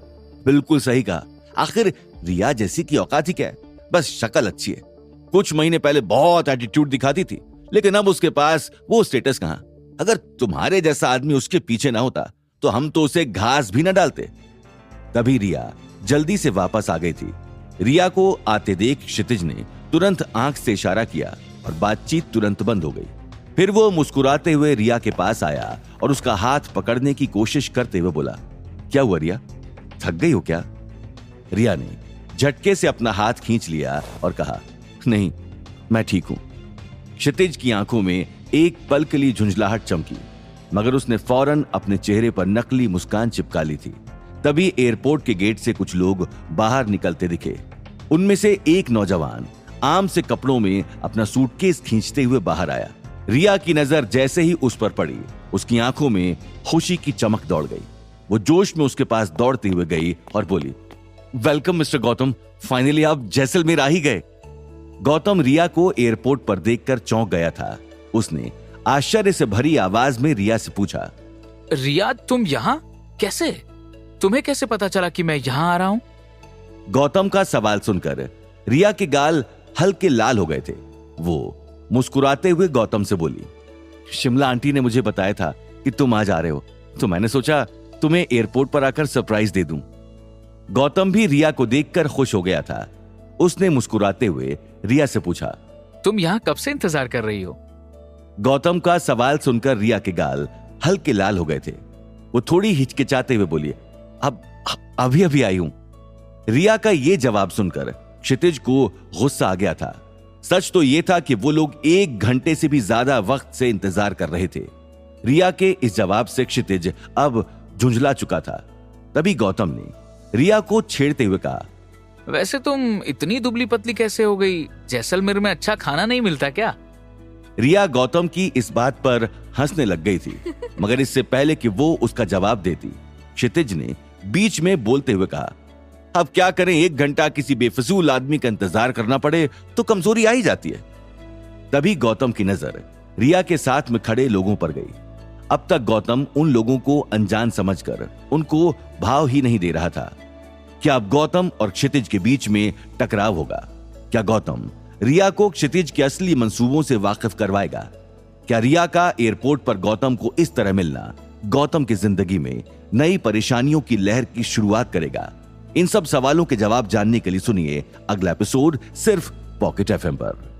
बिल्कुल सही कहा, आखिर रिया जैसी की औकात ही क्या है, बस शक्ल अच्छी है। कुछ महीने पहले बहुत एटीट्यूड दिखाती थी, लेकिन अब उसके पास वो स्टेटस कहां। अगर तुम्हारे जैसा आदमी उसके पीछे ना होता तो हम तो उसे घास भी ना डालते। तभी रिया जल्दी से वापस आ गई थी। रिया को आते देख क्षितिज ने तुरंत आंख से इशारा किया और बातचीत तुरंत बंद हो गई। फिर वो मुस्कुराते हुए रिया के पास आया और उसका हाथ पकड़ने की कोशिश करते हुए बोला, क्या हुआ रिया, थक गई हो क्या? रिया ने झटके से अपना हाथ खींच लिया और कहा, नहीं, मैं ठीक हूं। क्षितिज की आंखों में एक पल के लिए झुंझलाहट चमकी, मगर उसने फौरन अपने चेहरे पर नकली मुस्कान चिपका ली थी। तभी एयरपोर्ट के गेट से कुछ लोग बाहर निकलते दिखे। उनमें से एक नौजवान आम से कपड़ों में अपना सूटकेस खींचते हुए बाहर आया। रिया की नजर जैसे ही उस पर पड़ी, उसकी आंखों में खुशी की चमक दौड़ गई। वो जोश में उसके पास दौड़ती हुए गई और बोली, वेलकम मिस्टर गौतम, फाइनली आप जैसलमेर आ ही गए। गौतम रिया को एयरपोर्ट पर देखकर चौंक गया था। उसने आश्चर्य से भरी आवाज में रिया से पूछा, रिया तुम यहाँ कैसे? तुम्हें कैसे पता चला कि मैं यहाँ आ रहा हूँ? गौतम का सवाल सुनकर रिया के गाल हल्के लाल हो गए थे। वो मुस्कुराते हुए गौतम से बोली, शिमला आंटी ने मुझे बताया था कि तुम आज आ रहे हो, तो मैंने सोचा तुम्हें एयरपोर्ट पर आकर सरप्राइज दे दूं। गौतम भी रिया को देखकर खुश हो गया था। उसने मुस्कुराते हुए रिया से पूछा, तुम यहाँ कब से इंतजार कर रही हो? गौतम का सवाल सुनकर रिया के गाल हल्के लाल हो गए थे। वो थोड़ी हिचकिचाते हुए बोली, अब अभी अभी आई हूं। रिया का ये जवाब सुनकर क्षितिज को गुस्सा आ गया था। सच तो यह था कि वो लोग 1 घंटे से भी ज्यादा वक्त से इंतजार कर रहे थे। रिया के इस जवाब से क्षितिज अब झुंझला चुका था। तभी गौतम ने रिया को छेड़ते हुए कहा, वैसे तुम इतनी दुबली पतली कैसे हो गई? जैसलमेर में अच्छा खाना नहीं मिलता क्या? रिया गौतम की इस बात पर हंसने लग गई थी, मगर इससे पहले कि वो उसका जवाब देती, क्षितिज ने बीच में बोलते हुए कहा, अब क्या करें, 1 घंटा किसी बेफजूल आदमी का इंतजार करना पड़े तो कमजोरी आ ही जाती है। तभी गौतम की नजर रिया के साथ में खड़े लोगों पर गई। अब तक गौतम उन लोगों को अनजान समझकर उनको भाव ही नहीं दे रहा था। क्या अब गौतम और क्षितिज के बीच में टकराव होगा? क्या गौतम रिया को क्षितिज के असली मंसूबों से वाकिफ करवाएगा? क्या रिया का एयरपोर्ट पर गौतम को इस तरह मिलना गौतम की जिंदगी में नई परेशानियों की लहर की शुरुआत करेगा? इन सब सवालों के जवाब जानने के लिए सुनिए अगला एपिसोड सिर्फ पॉकेट एफएम पर।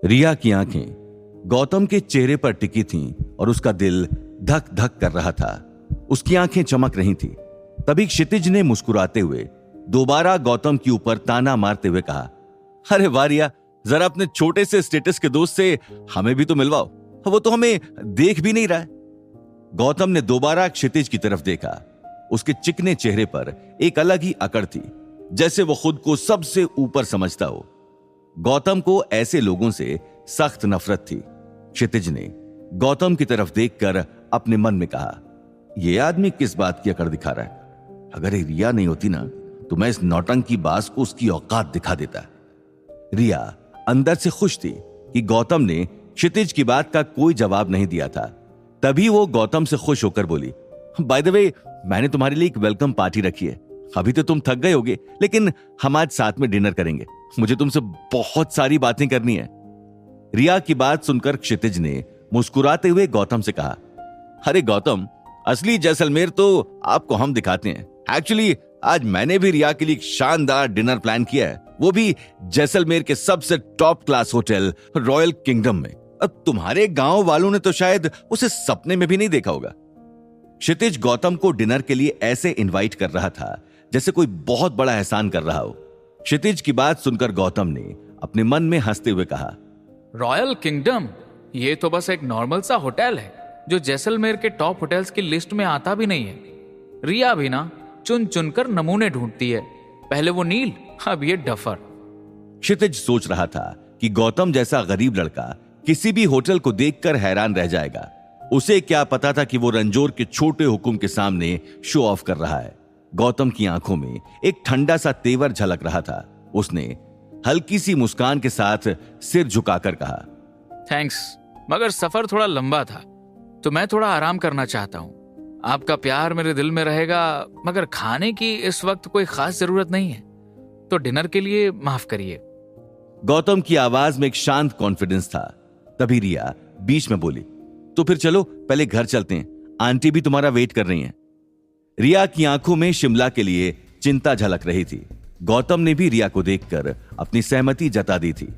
रिया की आंखें गौतम के चेहरे पर टिकी थीं और उसका दिल धक धक कर रहा था। उसकी आंखें चमक रही थीं। तभी क्षितिज ने मुस्कुराते हुए दोबारा गौतम के ऊपर ताना मारते हुए कहा, अरे वाह रिया, जरा अपने छोटे से स्टेटस के दोस्त से हमें भी तो मिलवाओ, वो तो हमें देख भी नहीं रहा है। गौतम ने दोबारा क्षितिज की तरफ देखा। उसके चिकने चेहरे पर एक अलग ही अकड़ थी, जैसे वो खुद को सबसे ऊपर समझता हो। गौतम को ऐसे लोगों से सख्त नफरत थी। क्षितिज ने गौतम की तरफ देखकर अपने मन में कहा, यह आदमी किस बात की अकड़ दिखा रहा है? अगर ये रिया नहीं होती ना तो मैं इस नौटंकी बाज को उसकी औकात दिखा देता। रिया अंदर से खुश थी कि गौतम ने क्षितिज की बात का कोई जवाब नहीं दिया था। तभी वो गौतम से खुश होकर बोली, बाय द वे, मैंने तुम्हारे लिए एक वेलकम पार्टी रखी है। अभी तो तुम थक गए होगे, लेकिन हम आज साथ में डिनर करेंगे। मुझे तुमसे बहुत सारी बातें करनी है। रिया की बात सुनकर क्षितिज ने मुस्कुराते हुए गौतम से कहा, अरे गौतम, असली जैसलमेर तो आपको हम दिखाते हैं। एक्चुअली आज मैंने भी रिया के लिए एक शानदार डिनर प्लान किया है, वो भी जैसलमेर के सबसे top class hotel royal kingdom में। अब तुम्हारे गांव वालों ने तो शायद उसे सपने में भी नहीं देखा होगा। क्षितिज गौतम को डिनर के लिए ऐसे इनवाइट कर रहा था जैसे कोई बहुत बड़ा एहसान कर रहा हो। क्षितिज की बात सुनकर गौतम ने अपने मन में हंसते हुए कहा, रॉयल किंगडम, ये तो बस एक नॉर्मल सा होटल है जो जैसलमेर के टॉप होटल्स की लिस्ट में आता भी नहीं है। रिया भी ना चुन चुनकर नमूने ढूंढती है, पहले वो नील, अब ये डफर। क्षितिज सोच रहा था कि गौतम जैसा गरीब लड़का किसी भी होटल को देखकर हैरान रह जाएगा। उसे क्या पता था कि वो रंजोर के छोटे हुकुम के सामने शो ऑफ कर रहा है। गौतम की आंखों में एक ठंडा सा तेवर झलक रहा था। उसने हल्की सी मुस्कान के साथ सिर झुकाकर कहा, थैंक्स, मगर सफर थोड़ा लंबा था तो मैं थोड़ा आराम करना चाहता हूँ। आपका प्यार मेरे दिल में रहेगा, मगर खाने की इस वक्त कोई खास जरूरत नहीं है, तो डिनर के लिए माफ करिए। गौतम की आवाज में एक शांत कॉन्फिडेंस था। तभी रिया बीच में बोली, तो फिर चलो पहले घर चलते हैं, आंटी भी तुम्हारा वेट कर रही हैं। रिया की आंखों में शिमला के लिए चिंता झलक रही थी। गौतम ने भी रिया को देखकर अपनी सहमति जता दी थी।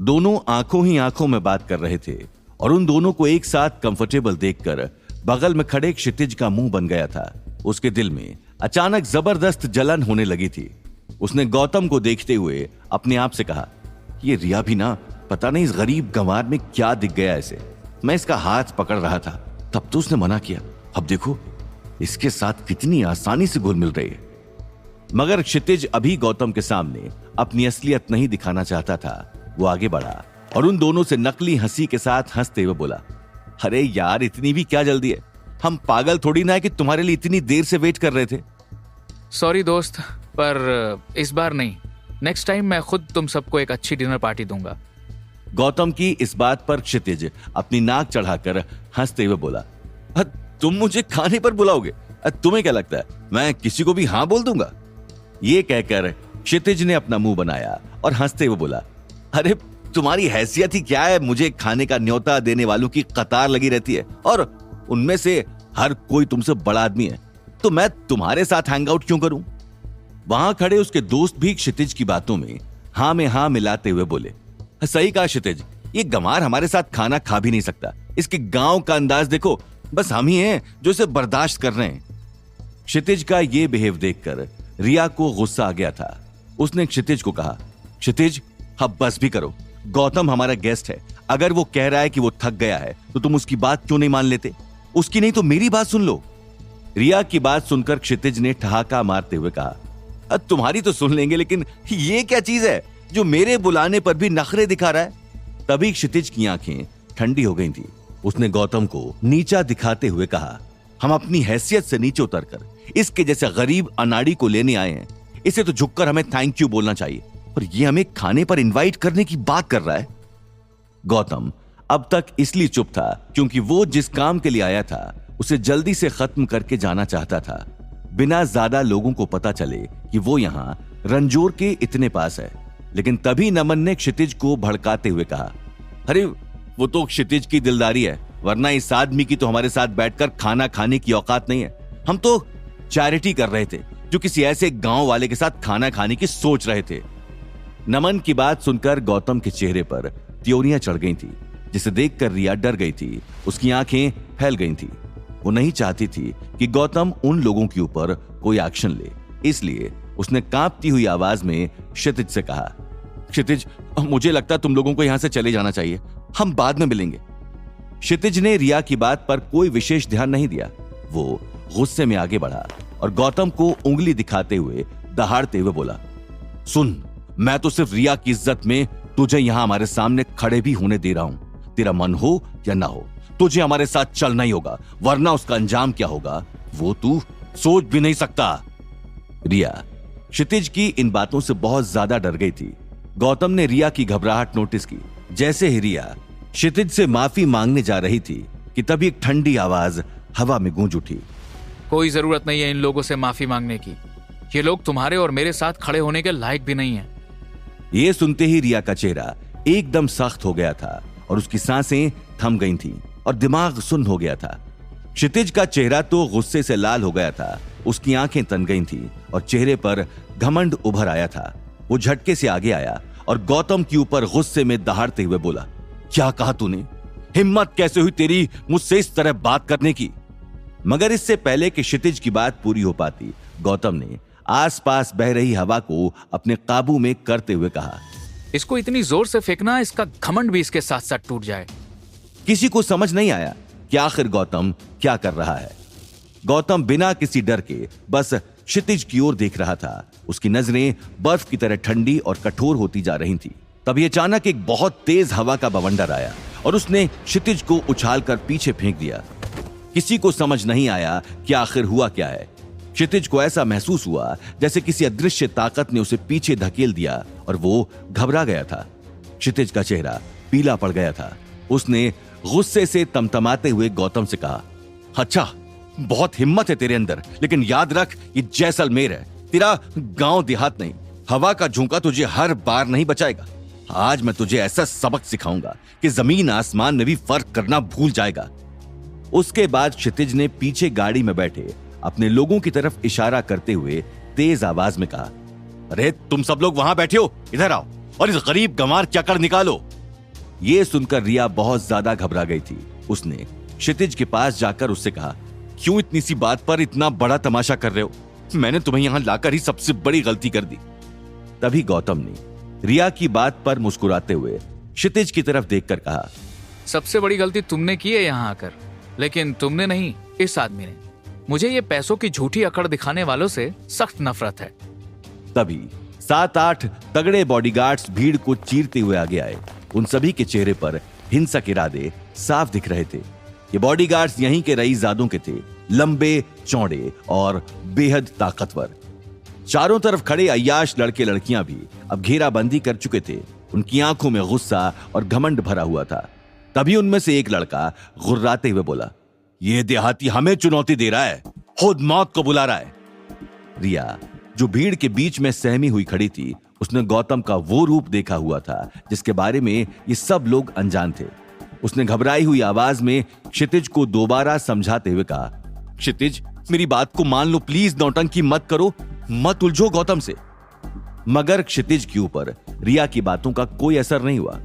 दोनों आंखों ही आंखों में बात कर रहे थे और उन दोनों को एक साथ कंफर्टेबल देखकर बगल में खड़े क्षितिज का मुंह बन गया था। उसके दिल में अचानक जबरदस्त जलन होने लगी थी। उसने गौतम को देखते हुए अपने आप से कहा, ये रिया भी ना, पता नहीं इस गरीब गंवार में क्या दिख गया ऐसे। मैं इसका हाथ पकड़ रहा था तब तो उसने मना किया, अब देखो इसके साथ कितनी आसानी से घुल मिल रही है। मगर क्षितिज अभी गौतम के सामने अपनी असलियत नहीं दिखाना चाहता था। वो आगे बढ़ा और उन दोनों से नकली हंसी के साथ हंसते हुए बोला, अरे यार, इतनी भी क्या जल्दी है? हम पागल थोड़ी ना है कि तुम्हारे लिए इतनी देर से वेट कर रहे थे। सॉरी दोस्त, पर इस बार नहीं, नेक्स्ट टाइम मैं खुद तुम सबको एक अच्छी डिनर पार्टी दूंगा। गौतम की इस बात पर क्षितिज अपनी नाक चढ़ाकर हंसते हुए बोला, तुम मुझे खाने पर बुलाओगे? तुम्हें क्या लगता है मैं किसी को भी हाँ बोल दूंगा? ये कहकर क्षितिज ने अपना मुंह बनाया और हंसते हुए बोला, अरे तुम्हारी हैसियत ही क्या है, मुझे खाने का न्योता देने वालों की कतार लगी रहती है और उनमें से हर कोई तुमसे बड़ा आदमी है, तो मैं तुम्हारे साथ हैंग आउट क्यों करूं? वहां खड़े उसके दोस्त भी क्षितिज की बातों में हाँ में हाँ मिलाते हुए बोले, सही कहा क्षितिज, ये गंवार हमारे साथ खाना खा भी नहीं सकता। इसके गांव का अंदाज देखो, बस हम ही हैं जो इसे बर्दाश्त कर रहे हैं। क्षितिज का ये बिहेव देखकर रिया को गुस्सा आ गया था। उसने क्षितिज को कहा, क्षितिज अब बस भी करो, गौतम हमारा गेस्ट है, अगर वो कह रहा है कि वो थक गया है तो तुम उसकी बात क्यों नहीं मान लेते? उसकी नहीं तो मेरी बात सुन लो। रिया की बात सुनकर क्षितिज ने ठहाका मारते हुए कहा, तुम्हारी तो सुन लेंगे, लेकिन ये क्या चीज है जो मेरे बुलाने पर भी नखरे दिखा रहा है? तभी क्षितिज की आंखें ठंडी हो गई थी। उसने गौतम को नीचा दिखाते हुए कहा, हम अपनी हैसियत से नीचे उतरकर इसके जैसे गरीब अनाड़ी को लेने आए हैं। इसे तो झुककर हमें थैंक यू बोलना चाहिए, और ये हमें खाने पर इनवाइट करने की बात कर रहा है। गौतम अब तक इसलिए चुप था क्योंकि वो जिस काम के लिए आया था उसे जल्दी से खत्म करके जाना चाहता था, बिना ज्यादा लोगों को पता चले कि वो यहाँ रंजोर के इतने पास है। लेकिन तभी नमन ने क्षितिज को भड़काते हुए कहा, अरे वो तो क्षितिज की दिलदारी है, वरना इस आदमी की तो हमारे साथ बैठकर खाना खाने की औकात नहीं है। हम तो चैरिटी कर रहे थे जो किसी ऐसे गांव वाले के साथ खाना खाने की सोच रहे थे। नमन की बात सुनकर गौतम के चेहरे पर त्योरियां चढ़ गई थी, जिसे देखकर रिया डर गई थी। उसकी आंखें फैल गई थी। वो नहीं चाहती थी कि गौतम उन लोगों के ऊपर कोई एक्शन ले, इसलिए उसने कांपती हुई आवाज में क्षितिज से कहा, क्षितिज मुझे लगता है तुम लोगों को यहां से चले जाना चाहिए, हम बाद में मिलेंगे। क्षितिज ने रिया की बात पर कोई विशेष ध्यान नहीं दिया। वो गुस्से में आगे बढ़ा और गौतम को उंगली दिखाते हुए दहाड़ते हुए बोला, सुन, मैं तो सिर्फ रिया की इज्जत में तुझे यहां हमारे सामने खड़े भी होने दे रहा हूं। तेरा मन हो या ना हो, तुझे हमारे साथ चलना ही होगा, वरना उसका अंजाम क्या होगा वो तू सोच भी नहीं सकता। रिया क्षितिज की इन बातों से बहुत ज्यादा डर गई थी। गौतम ने रिया की घबराहट नोटिस की। जैसे ही रिया क्षितिज से माफी मांगने जा रही थी कि तभी एक ठंडी आवाज हवा में गूंज उठी। कोई जरूरत नहीं है इन लोगों से माफी मांगने की। ये लोग तुम्हारे और मेरे साथ खड़े होने के लायक भी नहीं है। ये सुनते ही रिया का चेहरा एकदम सख्त हो गया था और उसकी सांसें थम गई थीं और दिमाग सुन्न हो गया था। क्षितिज का चेहरा तो गुस्से से लाल हो गया था, उसकी आंखें तन गई थीं और चेहरे पर घमंड उभर आया था। वो झटके से आगे आया और गौतम के ऊपर गुस्से में दहाड़ते हुए बोला, क्या कहा तूने? हिम्मत कैसे हुई तेरी मुझसे इस तरह बात करने की? मगर इससे पहले कि क्षितिज की बात पूरी हो पाती, गौतम ने आसपास बह रही हवा को अपने काबू में करते हुए कहा, इसको इतनी जोर से फेंकना इसका घमंड भी इसके साथ साथ टूट जाए। किसी को समझ नहीं आया कि आखिर गौतम क्या कर रहा है। गौतम बिना किसी डर के बस क्षितिज की ओर देख रहा था। उसकी नजरें बर्फ की तरह ठंडी और कठोर होती जा रही थी। तभी अचानक एक बहुत तेज हवा का बवंडर आया और उसने क्षितिज को उछालकर पीछे फेंक दिया। किसी को समझ नहीं आया कि आखिर हुआ क्या है। क्षितिज को ऐसा महसूस हुआ जैसे किसी अदृश्य ताकत ने उसे पीछे धकेल दिया और वो घबरा गया था। क्षितिज का चेहरा पीला पड़ गया था। उसने गुस्से से तमतमाते हुए गौतम से कहा, अच्छा, बहुत हिम्मत है तेरे अंदर, लेकिन याद रख ये जैसलमेर है, तेरा गांव देहात नहीं। हवा का झोंका तुझे हर बार नहीं बचाएगा। आज मैं तुझे ऐसा सबक सिखाऊंगा कि जमीन आसमान में भी फर्क करना भूल जाएगा। उसके बाद क्षितिज ने पीछे गाड़ी में बैठे अपने लोगों की तरफ इशारा करते हुए तेज आवाज में कहा, अरे तुम सब लोग वहां बैठे हो, इधर आओ और इस गरीब गंवार क्या कर निकालो। ये सुनकर रिया बहुत ज्यादा घबरा गई थी। उसने क्षितिज के पास जाकर उससे कहा, क्यों इतनी सी बात पर इतना बड़ा तमाशा कर रहे हो? मैंने तुम्हें यहां लाकर ही सबसे बड़ी गलती कर दी। तभी गौतम ने रिया की बात पर मुस्कुराते हुए क्षितिज की तरफ देखकर कहा, सबसे बड़ी गलती तुमने की है यहाँ आकर, लेकिन तुमने नहीं, इस आदमी ने। मुझे ये पैसों की झूठी अकड़ दिखाने वालों से सख्त नफरत है। तभी 7-8 तगड़े बॉडीगार्ड्स भीड़ को चीरते हुए आगे आए। उन सभी के चेहरे पर हिंसक इरादे साफ दिख रहे थे। ये बॉडीगार्ड्स यहीं के रईसजादों के थे, लंबे चौड़े और बेहद ताकतवर। चारों तरफ खड़े अय्याश लड़के लड़कियां भी अब घेराबंदी कर चुके थे। उनकी आंखों में गुस्सा और घमंड भरा हुआ था। तभी उनमें से एक लड़का गुर्राते हुए बोला, ये देहाती हमें चुनौती दे रहा है, खुद मौत को बुला रहा है। रिया, जो भीड़ के बीच में सहमी हुई खड़ी थी, उसने गौतम का वो रूप देखा हुआ था जिसके बारे में ये सब लोग अनजान थे। उसने घबराई हुई आवाज में क्षितिज को दोबारा समझाते हुए कहा, क्षितिज, मेरी बात को मान लो प्लीज, नौटंकी मत करो, मत उलझो गौतम से। मगर क्षितिज के ऊपर रिया की बातों का कोई असर नहीं हुआ।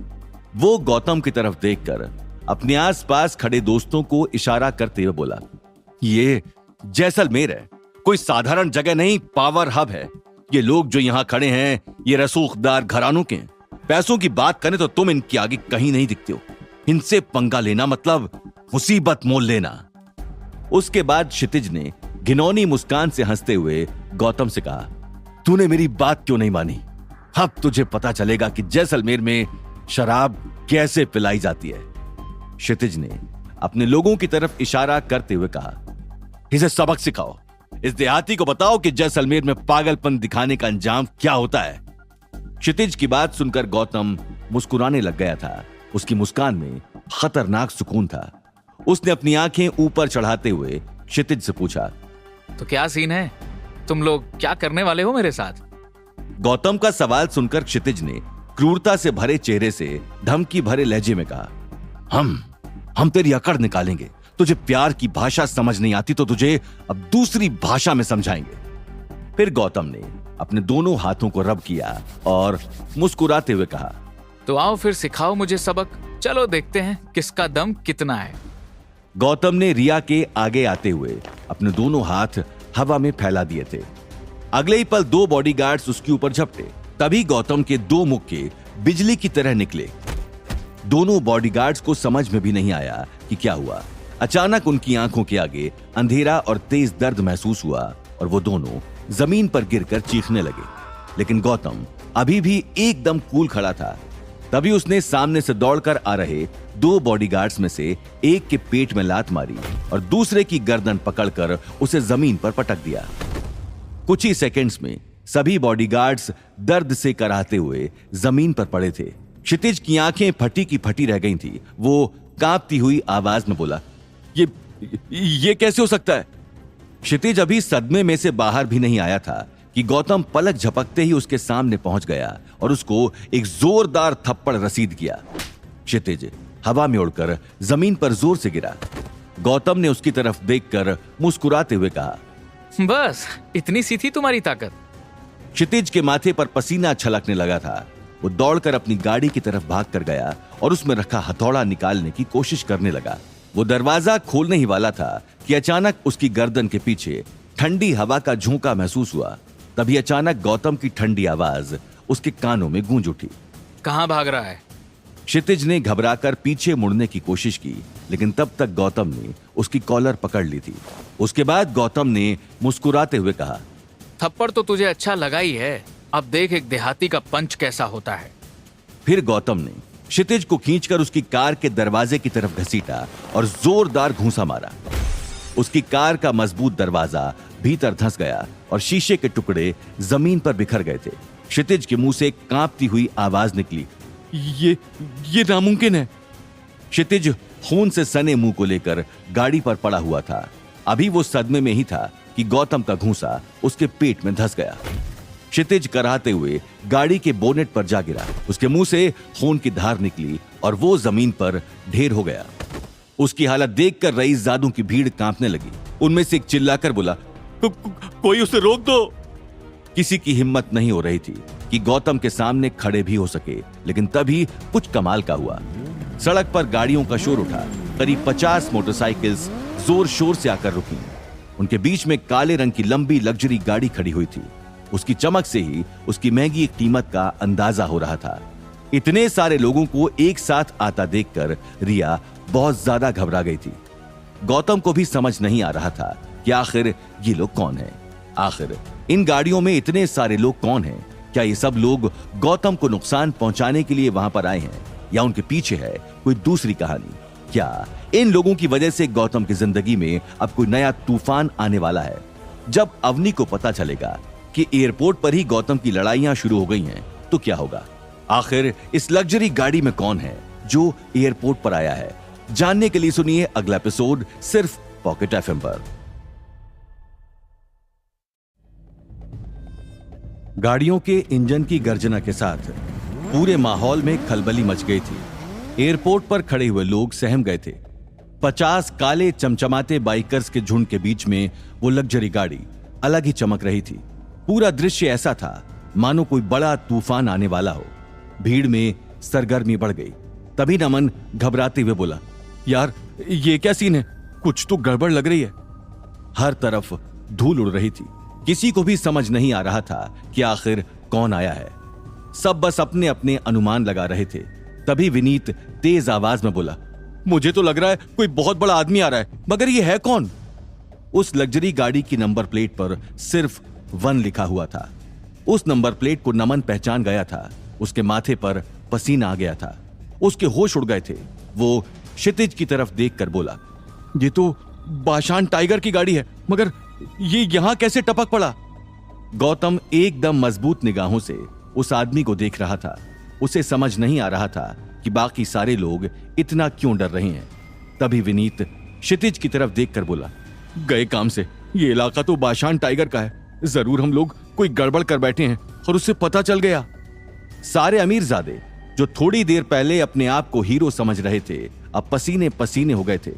वो गौतम की तरफ देखकर अपने आसपास खड़े दोस्तों को इशारा करते हुए बोला, ये जैसलमेर है, कोई साधारण जगह नहीं, पावर हब है। ये लोग जो यहाँ खड़े हैं, ये रसूखदार घरानों के हैं। पैसों की बात करें तो तुम इनके आगे कहीं नहीं दिखते हो। इनसे पंगा लेना मतलब मुसीबत मोल लेना। उसके बाद क्षितिज ने घिनौनी मुस्कान से हंसते हुए गौतम से कहा, तूने मेरी बात क्यों नहीं मानी? अब तुझे पता चलेगा कि जैसलमेर में शराब कैसे पिलाई जाती है। क्षितिज ने अपने लोगों की तरफ इशारा करते हुए कहा, इसे सबक सिखाओ, इस देहाती को बताओ कि जैसलमेर में पागलपन दिखाने का अंजाम क्या होता है। क्षितिज की बात सुनकर गौतम मुस्कुराने लग गया था। उसकी मुस्कान में खतरनाक सुकून था। उसने अपनी आंखें ऊपर चढ़ाते हुए क्षितिज से पूछा, तो क्या सीन है? तुम लोग क्या करने वाले हो मेरे साथ? गौतम का सवाल सुनकर क्षितिज ने क्रूरता से भरे चेहरे से धमकी भरे लहजे में कहा, हम तेरी अकड़ निकालेंगे। तुझे प्यार की भाषा समझ नहीं आती तो तुझे अब दूसरी भाषा में समझाएंगे। फिर गौतम ने अपने दोनों हाथों को रब किया और मुस्कुराते हुए कहा, तो आओ फिर सिखाओ मुझे सबक। चलो देखते हैं किसका दम कितना है। गौतम ने रिया के आगे आते हुए अपने दोनों हाथ हवा में फैला दिए थे। अगले ही पल 2 बॉडीगार्ड्स उसके ऊपर झपटे। तभी गौतम के 2 मुक्के बिजली की तरह निकले। दोनों बॉडीगार्ड्स को समझ में भी नहीं आया कि क्या हुआ। अचानक उनकी आंखों के आगे अंधेरा और तेज दर्द महसूस हुआ और वो दोनों जमीन पर गिरकर चीखने लगे। लेकिन गौतम अभी भी एकदम कूल खड़ा था। तभी उसने सामने से दौड़कर आ रहे 2 बॉडीगार्ड्स में से एक के पेट में लात मारी और दूसरे की गर्दन पकड़कर उसे जमीन पर पटक दिया। कुछ ही सेकंड्स में सभी बॉडीगार्ड्स दर्द से कराहते हुए जमीन पर पड़े थे। क्षितिज की आंखें फटी की फटी रह गई थी। वो कांपती हुई आवाज में बोला, ये कैसे हो सकता है? क्षितिज अभी सदमे में से बाहर भी नहीं आया था कि गौतम पलक झपकते ही उसके सामने पहुंच गया और उसको एक जोरदार थप्पड़ रसीद किया। क्षितिज हवा में उड़कर जमीन पर जोर से गिरा। गौतम ने उसकी तरफ देखकर मुस्कुराते हुए कहा, बस इतनी सी थी तुम्हारी ताकत। क्षितिज के माथे पर पसीना छलकने लगा था। वो दौड़कर अपनी गाड़ी की तरफ भाग कर गया और उसमें रखा हथौड़ा निकालने की कोशिश करने लगा। वो दरवाजा खोलने ही वाला था कि अचानक उसकी गर्दन के पीछे ठंडी हवा का झोंका महसूस हुआ। तभी अचानक गौतम की ठंडी आवाज उसके कानों में गूंज उठी। कहाँ भाग रहा है? क्षितिज ने घबराकर पीछे मुड़ने की कोशिश की, लेकिन तब तक गौतम ने उसकी कॉलर पकड़ ली थी। उसके बाद गौतम ने मुस्कुराते हुए कहा, थप्पड़ तो तुझे अच्छा लगा ही है, अब देख एक देहाती का पंच कैसा होता है। फिर गौतम ने क्षितिज को खींचकर उसकी कार के दरवाजे की तरफ घसीटा और जोरदार घूंसा मारा। उसकी कार का मजबूत दरवाजा भीतर धंस गया और शीशे के टुकड़े जमीन पर बिखर गए थे। क्षितिज के मुंह से कांपती हुई आवाज निकली, ये नामुमकिन है। क्षितिज खून से सने मुंह को लेकर गाड़ी पर पड़ा हुआ था। अभी वो सदमे में ही था कि गौतम का घूंसा उसके पेट में धंस गया। क्षितिज कराहते हुए गाड़ी के बोनेट पर जा गिरा। उसके मुंह से खून की धार निकली और वो जमीन पर ढेर हो गया। उसकी हालत देखकर रईसजादों की भीड़ कांपने लगी। उनमें से एक चिल्लाकर बोला, कोई उसे रोक दो। किसी की हिम्मत नहीं हो रही थी कि गौतम के सामने खड़े भी हो सके, लेकिन तभी कुछ कमाल का हुआ। सड़क पर गाड़ियों का शोर उठा। करीब 50 मोटरसाइकिल्स जोर शोर से आकर रुकी। उनके बीच में काले रंग की लंबी लग्जरी गाड़ी खड़ी हुई थी। उसकी चमक से ही उसकी महंगी कीमत का अंदाजा हो रहा था। इतने सारे लोगों को एक साथ आता देखकर रिया बहुत ज्यादा घबरा गई थी। गौतम को भी समझ नहीं आ रहा था कि आखिर ये लोग कौन हैं। आखिर इन गाड़ियों में इतने सारे लोग कौन हैं? क्या ये सब लोग गौतम को नुकसान पहुंचाने के लिए वहां पर आए हैं, या उनके पीछे है कोई दूसरी कहानी? क्या इन लोगों की वजह से गौतम की जिंदगी में अब कोई नया तूफान आने वाला है? जब अवनी को पता चलेगा कि एयरपोर्ट पर ही गौतम की लड़ाइयां शुरू हो गई हैं, तो क्या होगा? आखिर इस लग्जरी गाड़ी में कौन है जो एयरपोर्ट पर आया है? जानने के लिए सुनिए अगला एपिसोड सिर्फ पॉकेट एफएम पर। गाड़ियों के इंजन की गर्जना के साथ पूरे माहौल में खलबली मच गई थी। एयरपोर्ट पर खड़े हुए लोग सहम गए थे। 50 काले चमचमाते बाइकर्स के झुंड के बीच में वो लग्जरी गाड़ी अलग ही चमक रही थी। पूरा दृश्य ऐसा था मानो कोई बड़ा तूफान आने वाला हो। भीड़ में सरगर्मी बढ़ गई। तभी नमन घबराते हुए बोला, यार ये क्या सीन है? कुछ तो गड़बड़ लग रही है। हर तरफ धूल उड़ रही थी। किसी को भी समझ नहीं आ रहा था कि आखिर कौन आया है। सब बस अपने अपने अनुमान लगा रहे थे। तभी विनीत तेज आवाज में बोला, मुझे तो लग रहा है कोई बहुत बड़ा आदमी आ रहा है, मगर ये है कौन? उस लग्जरी गाड़ी की नंबर प्लेट पर सिर्फ 1 लिखा हुआ था। उस नंबर प्लेट को नमन पहचान गया था। उसके माथे पर पसीना आ गया था। उसके होश उड़ गए थे। वो क्षितिज की तरफ देखकर बोला, ये तो बाशान टाइगर की गाड़ी है, मगर ये यहां कैसे टपक पड़ा? गौतम एकदम मजबूत निगाहों से उस आदमी को देख रहा था। उसे समझ नहीं आ रहा था कि बाकी सारे लोग इतना क्यों डर रहे हैं। तभी विनीत क्षितिज की तरफ देखकर बोला, गए काम से, ये इलाका तो बाशान टाइगर का है। जरूर हम लोग कोई गड़बड़ कर बैठे हैं और उससे पता चल गया। सारे अमीरजादे जो थोड़ी देर पहले अपने आप को हीरो समझ रहे थे, अब पसीने पसीने हो गए थे।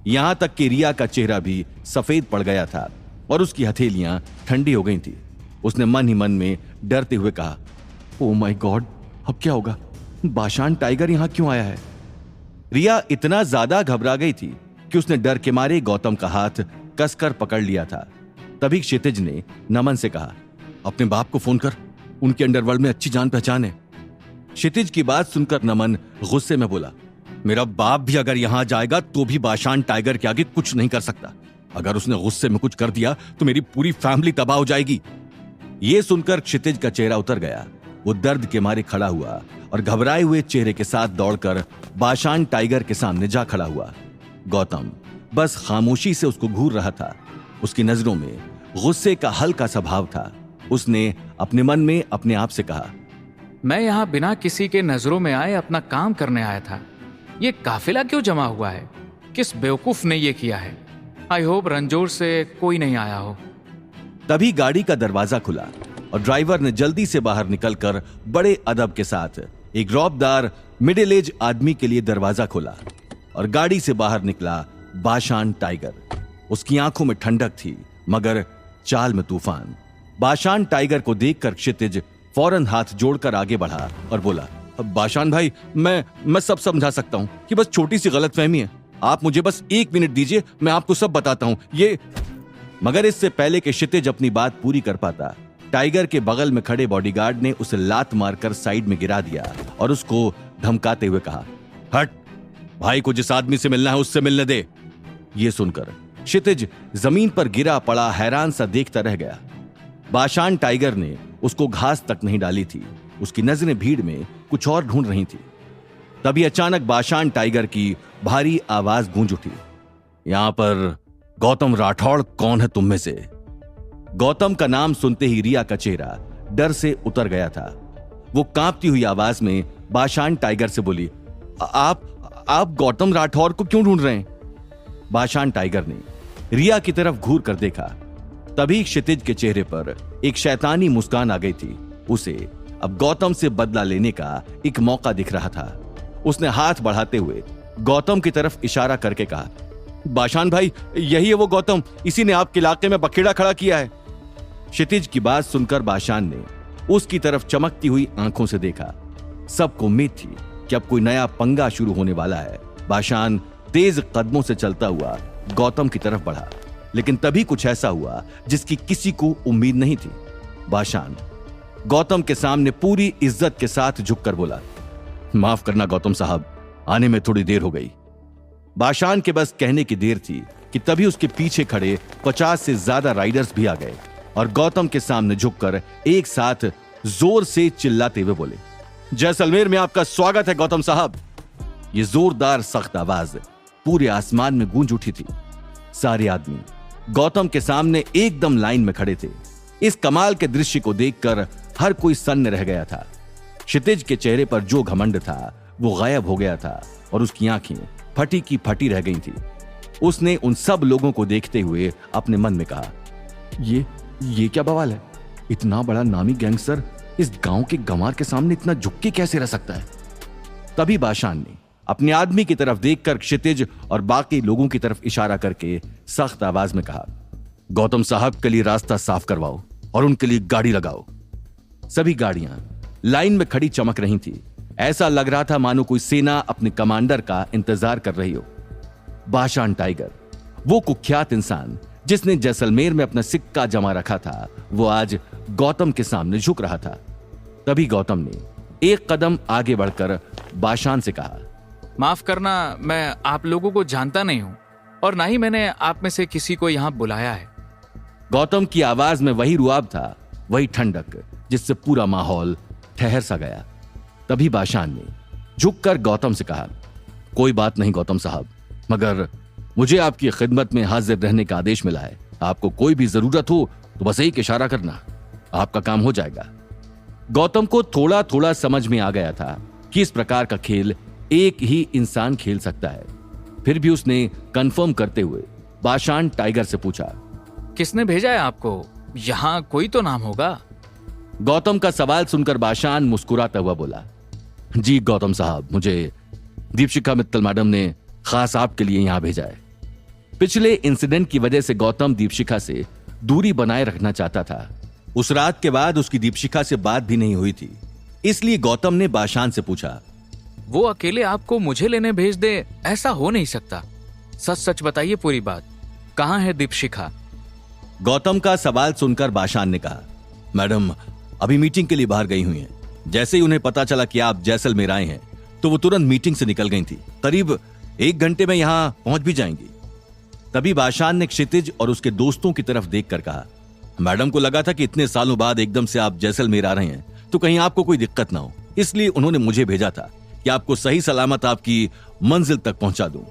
यहां तक कि रिया का चेहरा भी सफेद पड़ गया था और उसकी हथेलियां ठंडी हो गई थी। उसने मन ही मन में डरते हुए कहा, ओ माय गॉड, अब क्या होगा? बाशान टाइगर यहां क्यों आया है? रिया इतना ज्यादा घबरा गई थी कि उसने डर के मारे गौतम का हाथ कसकर पकड़ लिया था। तभी क्षितिज ने नमन से कहा, अपने बाप को फोन कर, उनके अंडरवर्ल्ड में अच्छी जान पहचान है। क्षितिज की बात सुनकर नमन गुस्से में बोला, मेरा बाप भी अगर यहां जाएगा तो भी बाशान टाइगर के आगे कुछ नहीं कर सकता। अगर उसने गुस्से में कुछ कर दिया तो मेरी पूरी फैमिली तबाह हो जाएगी। यह सुनकर क्षितिज का चेहरा उतर गया। वो दर्द के मारे खड़ा हुआ और घबराए हुए चेहरे के साथ दौड़कर बाशान टाइगर के सामने जा खड़ा हुआ। गौतम बस खामोशी से उसको घूर रहा था। उसकी नजरों में गुस्से का हल्का सा भाव था। उसने अपने मन में अपने आप से कहा, मैं यहाँ बिना किसी के नजरों में आए अपना काम करने आया था। ये काफिला क्यों जमा हुआ है? किस बेवकूफ ने ये किया है? आई होप रंजोर से कोई नहीं आया हो। तभी गाड़ी का दरवाजा खुला और ड्राइवर ने जल्दी से बाहर निकलकर बड़े अदब के साथ एक रौबदार मिडिल एज आदमी के लिए दरवाजा खोला और गाड़ी से बाहर निकला बाशान टाइगर। उसकी आंखों में ठंडक थी मगर चाल में तूफान। बाशान टाइगर को देखकर क्षितिज फौरन हाथ जोड़कर आगे बढ़ा और बोला, बाशान भाई, मैं सब समझा सकता हूं कि बस छोटी सी गलतफहमी है। आप मुझे बस 1 मिनट दीजिए, मैं आपको सब बताता हूं। ये मगर इससे पहले कि क्षितिज अपनी बात पूरी कर पाता, टाइगर के बगल में खड़े बॉडीगार्ड ने उसे लात मारकर साइड में गिरा दिया और उसको धमकाते हुए कहा, हट, भाई को जिस आदमी से मिलना है उससे मिलने दे। यह सुनकर क्षितिज जमीन पर गिरा पड़ा हैरान सा देखता रह गया। बाशान टाइगर ने उसको घास तक नहीं डाली थी। उसकी नजरें भीड़ में कुछ और ढूंढ रही थी। तभी अचानक बाशान टाइगर की भारी आवाज गूंज उठी, यहां पर गौतम राठौड़ कौन है तुम में से? गौतम का नाम सुनते ही रिया का चेहरा डर से उतर गया था। वो कांपती हुई आवाज में बाशान टाइगर से बोली, आप गौतम राठौड़ को क्यों ढूंढ रहे हैं? बाशान टाइगर ने रिया की तरफ घूर कर देखा। तभी क्षितिज के चेहरे पर एक शैतानी मुस्कान आ गई थी। उसे अब गौतम से बदला लेने का एक मौका दिख रहा था। उसने हाथ बढ़ाते हुए गौतम की तरफ इशारा करके कहा, बाशान भाई, यही है वो गौतम, इसी ने आपके इलाके में बखेड़ा खड़ा किया है। क्षितिज की बात सुनकर बाशान ने उसकी तरफ चमकती हुई आंखों से देखा। सबको उम्मीद थी कि अब कोई नया पंगा शुरू होने वाला है। बाशान तेज कदमों से चलता हुआ गौतम की तरफ बढ़ा, लेकिन तभी कुछ ऐसा हुआ जिसकी किसी को उम्मीद नहीं थी। बाशान गौतम के सामने पूरी इज्जत के साथ झुककर बोला, माफ करना गौतम साहब, आने में थोड़ी देर हो गई। बाशान के बस कहने की देर थी कि तभी उसके पीछे खड़े 50 से ज्यादा राइडर्स भी आ गए और गौतम के सामने झुककर एक साथ जोर से चिल्लाते हुए बोले, जैसलमेर में आपका स्वागत है गौतम साहब। ये जोरदार सख्त आवाज पूरे आसमान में गूंज उठी थी। सारे आदमी गौतम के सामने एकदम लाइन में खड़े थे। इस कमाल के दृश्य को देखकर हर कोई सन्न रह गया था। क्षितिज के चेहरे पर जो घमंड था वो गायब हो गया था और उसकी आंखें फटी की फटी रह गई थी। उसने उन सब लोगों को देखते हुए अपने मन में कहा, ये क्या बवाल है? इतना बड़ा नामी गैंगस्टर इस गांव के गंवार के सामने इतना झुक के कैसे रह सकता है? तभी बाशान ने अपने आदमी की तरफ देखकर क्षितिज और बाकी लोगों की तरफ इशारा करके सख्त आवाज में कहा, गौतम साहब के लिए रास्ता साफ करवाओ और उनके लिए गाड़ी लगाओ। सभी गाड़ियां लाइन में खड़ी चमक रही थी। ऐसा लग रहा था मानो कोई सेना अपने कमांडर का इंतजार कर रही हो। बाशान टाइगर, वो कुख्यात इंसान जिसने जैसलमेर में अपना सिक्का जमा रखा था, वो आज गौतम के सामने झुक रहा था। तभी गौतम ने एक कदम आगे बढ़कर बाशान से कहा, माफ करना, मैं आप लोगों को जानता नहीं हूं और ना ही मैंने आप में से किसी को यहां बुलाया है। गौतम की आवाज में वही रुआब था, वही ठंडक जिससे पूरा माहौल ठहर सा गया। तभी बाशान ने झुककर गौतम से कहा, कोई बात नहीं गौतम साहब, मगर मुझे आपकी खिदमत में हाजिर रहने का आदेश मिला है। आपको कोई भी जरूरत हो तो बस एक इशारा करना, आपका काम हो जाएगा। गौतम को थोड़ा थोड़ा समझ में आ गया था कि इस प्रकार का खेल एक ही इंसान खेल सकता है। फिर भी उसने कंफर्म करते हुए बाशान टाइगर से पूछा, किसने भेजा है आपको? यहां कोई तो नाम होगा। गौतम का सवाल सुनकर बाशान मुस्कुराता हुआ बोला, जी गौतम साहब, मुझे दीपशिखा मित्तल मैडम ने खास आपके लिए यहां भेजा है। पिछले इंसिडेंट की वजह से गौतम दीपशिखा से दूरी बनाए रखना चाहता था। उस रात के बाद उसकी दीपशिखा से बात भी नहीं हुई थी, इसलिए गौतम ने बाशान से पूछा, वो अकेले आपको मुझे लेने भेज दे, ऐसा हो नहीं सकता। सच सच बताइए पूरी बात, कहां है दीपशिखा? गौतम का सवाल सुनकर बाशान ने कहा, मैडम अभी मीटिंग के लिए बाहर गई हुई हैं। जैसे ही उन्हें पता चला कि आप जैसलमेर आए हैं तो वो तुरंत मीटिंग से निकल गई थी। करीब 1 घंटे में यहां पहुंच भी जाएंगी। तभी बाशान ने क्षितिज और उसके दोस्तों की तरफ देखकर कहा, मैडम को लगा था कि इतने सालों बाद एकदम से आप जैसलमेर आ रहे हैं तो कहीं आपको कोई दिक्कत ना हो, इसलिए उन्होंने मुझे भेजा था कि आपको सही सलामत आपकी मंजिल तक पहुंचा दूं।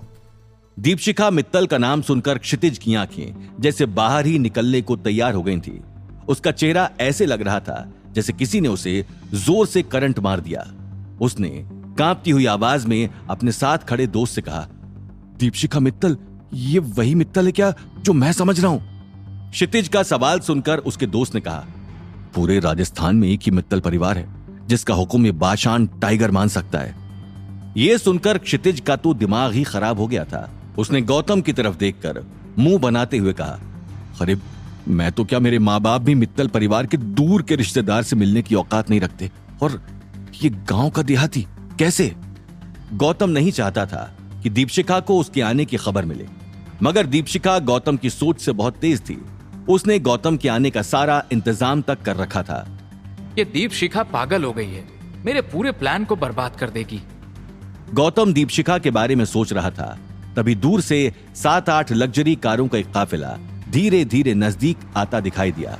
दीपशिखा मित्तल का नाम सुनकर क्षितिज की आंखें जैसे बाहर ही निकलने को तैयार हो गई थी। उसका चेहरा ऐसे लग रहा था जैसे किसी ने उसे जोर से करंट मार दिया। उसने कांपती हुई आवाज में अपने साथ खड़े दोस्त से कहा, दीपशिखा मित्तल, ये वही मित्तल है क्या जो मैं समझ रहा हूं? क्षितिज का सवाल सुनकर उसके दोस्त ने कहा, पूरे राजस्थान में एक ही मित्तल परिवार है जिसका हुक्म ये बाशान टाइगर मान सकता है। यह सुनकर क्षितिज का तो दिमाग ही खराब हो गया था। उसने गौतम की तरफ देखकर मुंह बनाते हुए कहा, अरे मैं तो क्या, मेरे माँ बाप भी मित्तल परिवार के दूर के रिश्तेदार से मिलने की औकात नहीं रखते, और ये गांव का देहाती कैसे? गौतम नहीं चाहता था कि दीपशिखा को उसके आने की खबर मिले, मगर दीपशिखा गौतम की सोच से बहुत तेज थी। उसने गौतम के आने का सारा इंतजाम तक कर रखा था। ये दीपशिखा पागल हो गई है, मेरे पूरे प्लान को बर्बाद कर देगी। गौतम दीपशिखा के बारे में सोच रहा था, तभी दूर से 7-8 लग्जरी कारों का एक काफिला धीरे धीरे नजदीक आता दिखाई दिया।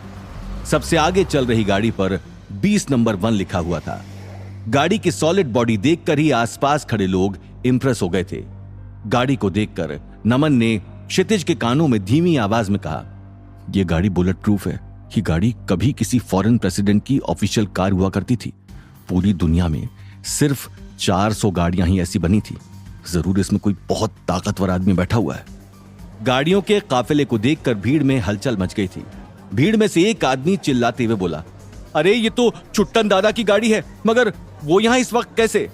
सबसे आगे चल रही गाड़ी पर 20 नंबर 1 लिखा हुआ था। गाड़ी की सॉलिड बॉडी देखकर ही आसपास खड़े लोग इंप्रेस हो गए थे। गाड़ी को देखकर नमन ने क्षितिज के कानों में धीमी आवाज में कहा, यह गाड़ी बुलेट प्रूफ है। ये गाड़ी कभी किसी फॉरेन प्रेसिडेंट की ऑफिशियल कार हुआ करती थी। पूरी दुनिया में सिर्फ 400 गाड़ियां ही ऐसी बनी थी। जरूर इसमें कोई बहुत ताकतवर आदमी बैठा हुआ है। गाड़ियों के काफिले को देखकर भीड़ में हलचल मच गई थी। भीड़ में से एक आदमी चिल्लाते हुए बोला, अरे ये तो छुट्टन दादा की गाड़ी है, मगर वो यहां इस वक्त कैसे?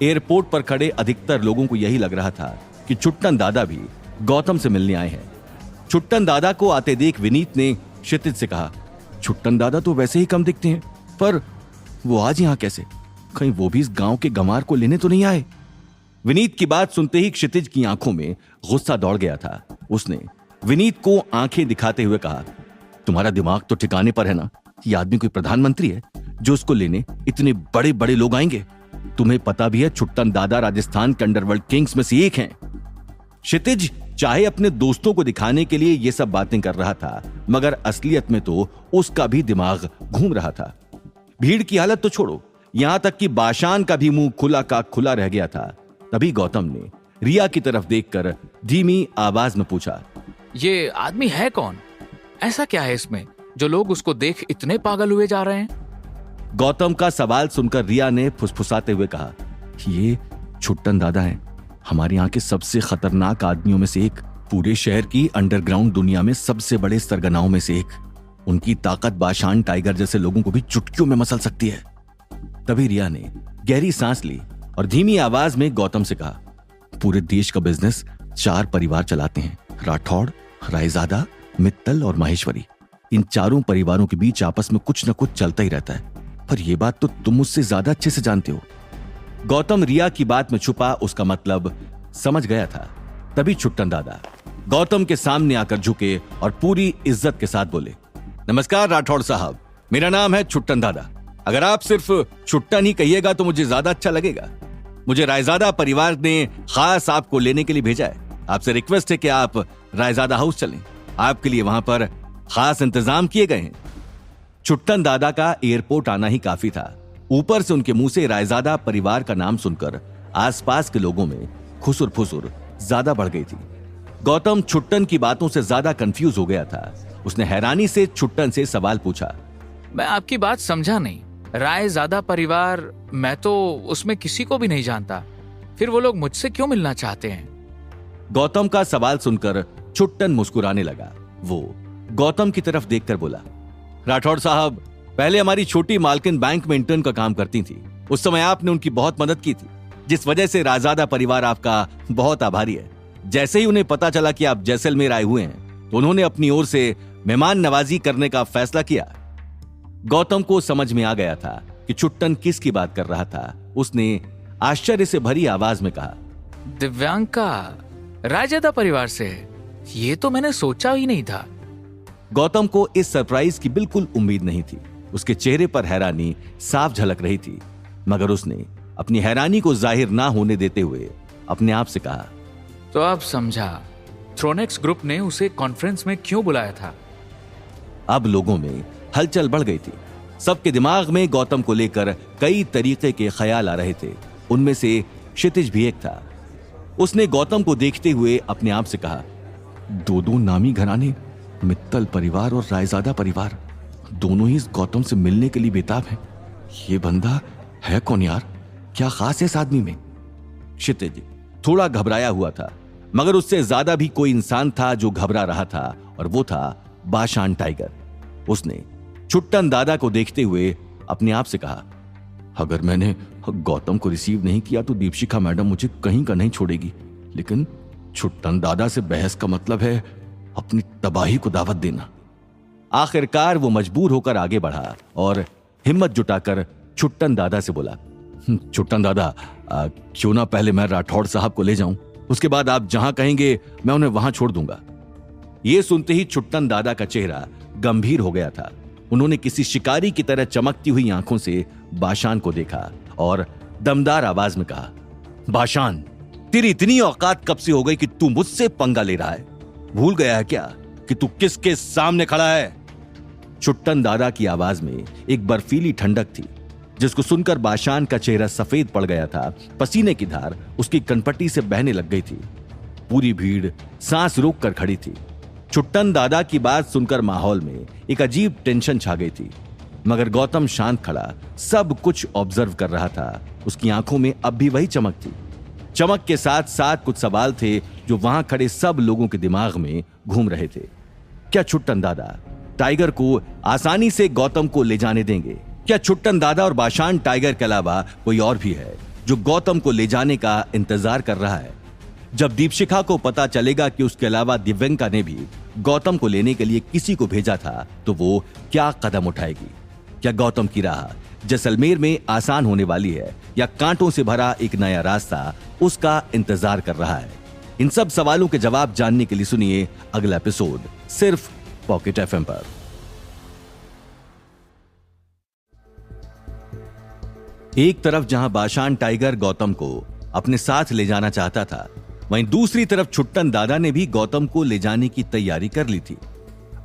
एयरपोर्ट पर खड़े अधिकतर लोगों को यही लग रहा था कि छुट्टन दादा भी गौतम से मिलने आए हैं। छुट्टन दादा को आते देख विनीत ने क्षितिज से कहा, छुट्टन दादा तो वैसे ही कम दिखते हैं, पर वो आज यहां कैसे? कहीं वो भी इस गांव के गंवार को लेने तो नहीं आए? विनीत की बात सुनते ही क्षितिज की आंखों में गुस्सा दौड़ गया था। उसने विनीत को आंखें दिखाते हुए कहा, तुम्हारा दिमाग तो ठिकाने पर है ना? ये आदमी कोई प्रधानमंत्री है जो उसको लेने इतने बड़े बड़े लोग आएंगे? तुम्हें पता भी है छुट्टन दादा राजस्थान के अंडरवर्ल्ड किंग्स में से एक हैं। क्षितिज चाहे अपने दोस्तों को दिखाने के लिए ये सब बातें कर रहा था, मगर असलियत में तो उसका भी दिमाग घूम रहा था। भीड़ की हालत तो छोड़ो, यहां तक कि बाशान का भी मुंह खुला का खुला रह गया था। तभी गौतम ने रिया की तरफ देखकर धीमी आवाज में पूछा, ये आदमी है कौन? ऐसा क्या है इसमें जो लोग उसको देख इतने पागल हुए जा रहे हैं? गौतम का सवाल सुनकर रिया ने फुसफुसाते हुए कहा, ये छुट्टन दादा हैं, हमारे यहाँ के सबसे खतरनाक आदमियों में से एक, पूरे शहर की अंडरग्राउंड दुनिया में सबसे बड़े सरगनाओं में से एक। उनकी ताकत बाशान टाइगर जैसे लोगों को भी चुटकियों में मसल सकती है। तभी रिया ने गहरी सांस ली और धीमी आवाज में गौतम से कहा, पूरे देश का बिजनेस 4 परिवार चलाते हैं, राठौड़, रायजादा, मित्तल और माहेश्वरी। इन चारों परिवारों के बीच आपस में कुछ न कुछ चलता ही रहता है, पर यह बात तो तुम मुझसे ज्यादा अच्छे से जानते हो। गौतम रिया की बात में छुपा उसका मतलब समझ गया था। तभी छुट्टन दादा गौतम के सामने आकर झुके और पूरी इज्जत के साथ बोले, नमस्कार राठौड़ साहब, मेरा नाम है छुट्टन दादा। अगर आप सिर्फ छुट्टन ही कहिएगा तो मुझे ज्यादा अच्छा लगेगा। मुझे रायजादा परिवार ने खास आपको लेने के लिए भेजा है। आपसे रिक्वेस्ट है कि आप रायजादा हाउस चलें, आपके लिए वहां पर खास इंतजाम किए गए हैं। छुट्टन दादा का एयरपोर्ट आना ही काफी था। ऊपर से उनके मुंह से रायजादा परिवार का नाम सुनकर आसपास के लोगों में खुसुर फुसुर ज्यादा बढ़ गई थी। गौतम छुट्टन की बातों से ज्यादा कंफ्यूज हो गया था। उसने हैरानी से छुट्टन से सवाल पूछा, मैं आपकी बात समझा नहीं। रायजादा परिवार, मैं तो उसमें किसी को भी नहीं जानता, फिर वो लोग मुझसे क्यों मिलना चाहते हैं? गौतम का सवाल सुनकर छुट्टन मुस्कुराने लगा। वो गौतम की तरफ देखकर बोला, राठौड़ साहब, पहले हमारी छोटी मालकिन बैंक में इंटर्न का काम करती थी। उस समय आपने उनकी बहुत मदद की थी, जिस वजह से रायजादा परिवार आपका बहुत आभारी है। जैसे ही उन्हें पता चला कि आप जैसलमेर आए हुए हैं, तो उन्होंने अपनी ओर से मेहमान नवाजी करने का फैसला किया। गौतम को समझ में आ गया था कि छुट्टन किसकी बात कर रहा था। उसने आश्चर्य से भरी आवाज में कहा, दिव्यांका रायजादा परिवार से है? ये तो मैंने सोचा ही नहीं था। गौतम को इस सरप्राइज की बिल्कुल उम्मीद नहीं थी। उसके चेहरे पर हैरानी साफ झलक रही थी, मगर उसने अपनी हैरानी को जाहिर ना होने देते हुए अपने आप से कहा, तो अब समझा थ्रोनेक्स ग्रुप ने उसे कॉन्फ्रेंस में क्यों बुलाया था। अब लोगों में हलचल बढ़ गई थी। सबके दिमाग में गौतम को लेकर कई तरीके के ख्याल आ रहे थे। उनमें से क्षितिज भी एक था। उसने गौतम को देखते हुए अपने आप से कहा, दो नामी घराने, मित्तल परिवार और रायजादा परिवार, दोनों ही इस गौतम से मिलने के लिए बेताब हैं। ये बंदा है कौन यार? क्या खास है इस आदमी में? क्षितिज थोड़ा घबराया हुआ था, मगर उससे ज्यादा भी कोई इंसान था जो घबरा रहा था, और वो था बाशान टाइगर। उसने छुट्टन दादा को देखते हुए अपने आप से कहा, अगर मैंने गौतम को रिसीव नहीं किया तो दीपशिखा मैडम मुझे कहीं का नहीं छोड़ेगी, लेकिन छुट्टन दादा से बहस का मतलब है अपनी तबाही को दावत देना। आखिरकार वो मजबूर होकर आगे बढ़ा और हिम्मत जुटाकर छुट्टन दादा से बोला, छुट्टन दादा, क्यों ना पहले मैं राठौड़ साहब को ले जाऊं, उसके बाद आप जहां कहेंगे मैं उन्हें वहां छोड़ दूंगा। ये सुनते ही छुट्टन दादा का चेहरा गंभीर हो गया था। उन्होंने किसी शिकारी की तरह चमकती हुई आंखों से बाशान को देखा और दमदार आवाज में कहा, बाशान, तेरी इतनी औकात कब से हो गई कि तू मुझसे पंगा ले रहा है? भूल गया है क्या कि तू किसके सामने खड़ा है? छुट्टन दादा की आवाज में एक बर्फीली ठंडक थी, जिसको सुनकर बाशान का चेहरा सफेद पड़ गया था। पसीने की धार उसकी कनपट्टी से बहने लग गई थी। पूरी भीड़ सांस रोक कर खड़ी थी। छुट्टन दादा की बात सुनकर माहौल में एक अजीब टेंशन छा गई थी, मगर गौतम शांत खड़ा सब कुछ ऑब्जर्व कर रहा था। उसकी आंखों में अब भी वही चमक थी। चमक के साथ साथ कुछ सवाल थे जो वहां खड़े सब लोगों के दिमाग में घूम रहे थे। क्या छुट्टन दादा टाइगर को आसानी से गौतम को ले जाने देंगे? क्या छुट्टन दादा और बाशान टाइगर के अलावा कोई और भी है जो गौतम को ले जाने का इंतजार कर रहा है? जब दीपशिखा को पता चलेगा कि उसके अलावा दिव्यंका ने भी गौतम को लेने के लिए किसी को भेजा था, तो वो क्या कदम उठाएगी? क्या गौतम की राह जैसलमेर में आसान होने वाली है, या कांटों से भरा एक नया रास्ता उसका इंतजार कर रहा है? इन सब सवालों के जवाब जानने के लिए सुनिए अगला एपिसोड सिर्फ पॉकेट एफएम पर। एक तरफ जहां बाशान टाइगर गौतम को अपने साथ ले जाना चाहता था, वहीं दूसरी तरफ छुट्टन दादा ने भी गौतम को ले जाने की तैयारी कर ली थी।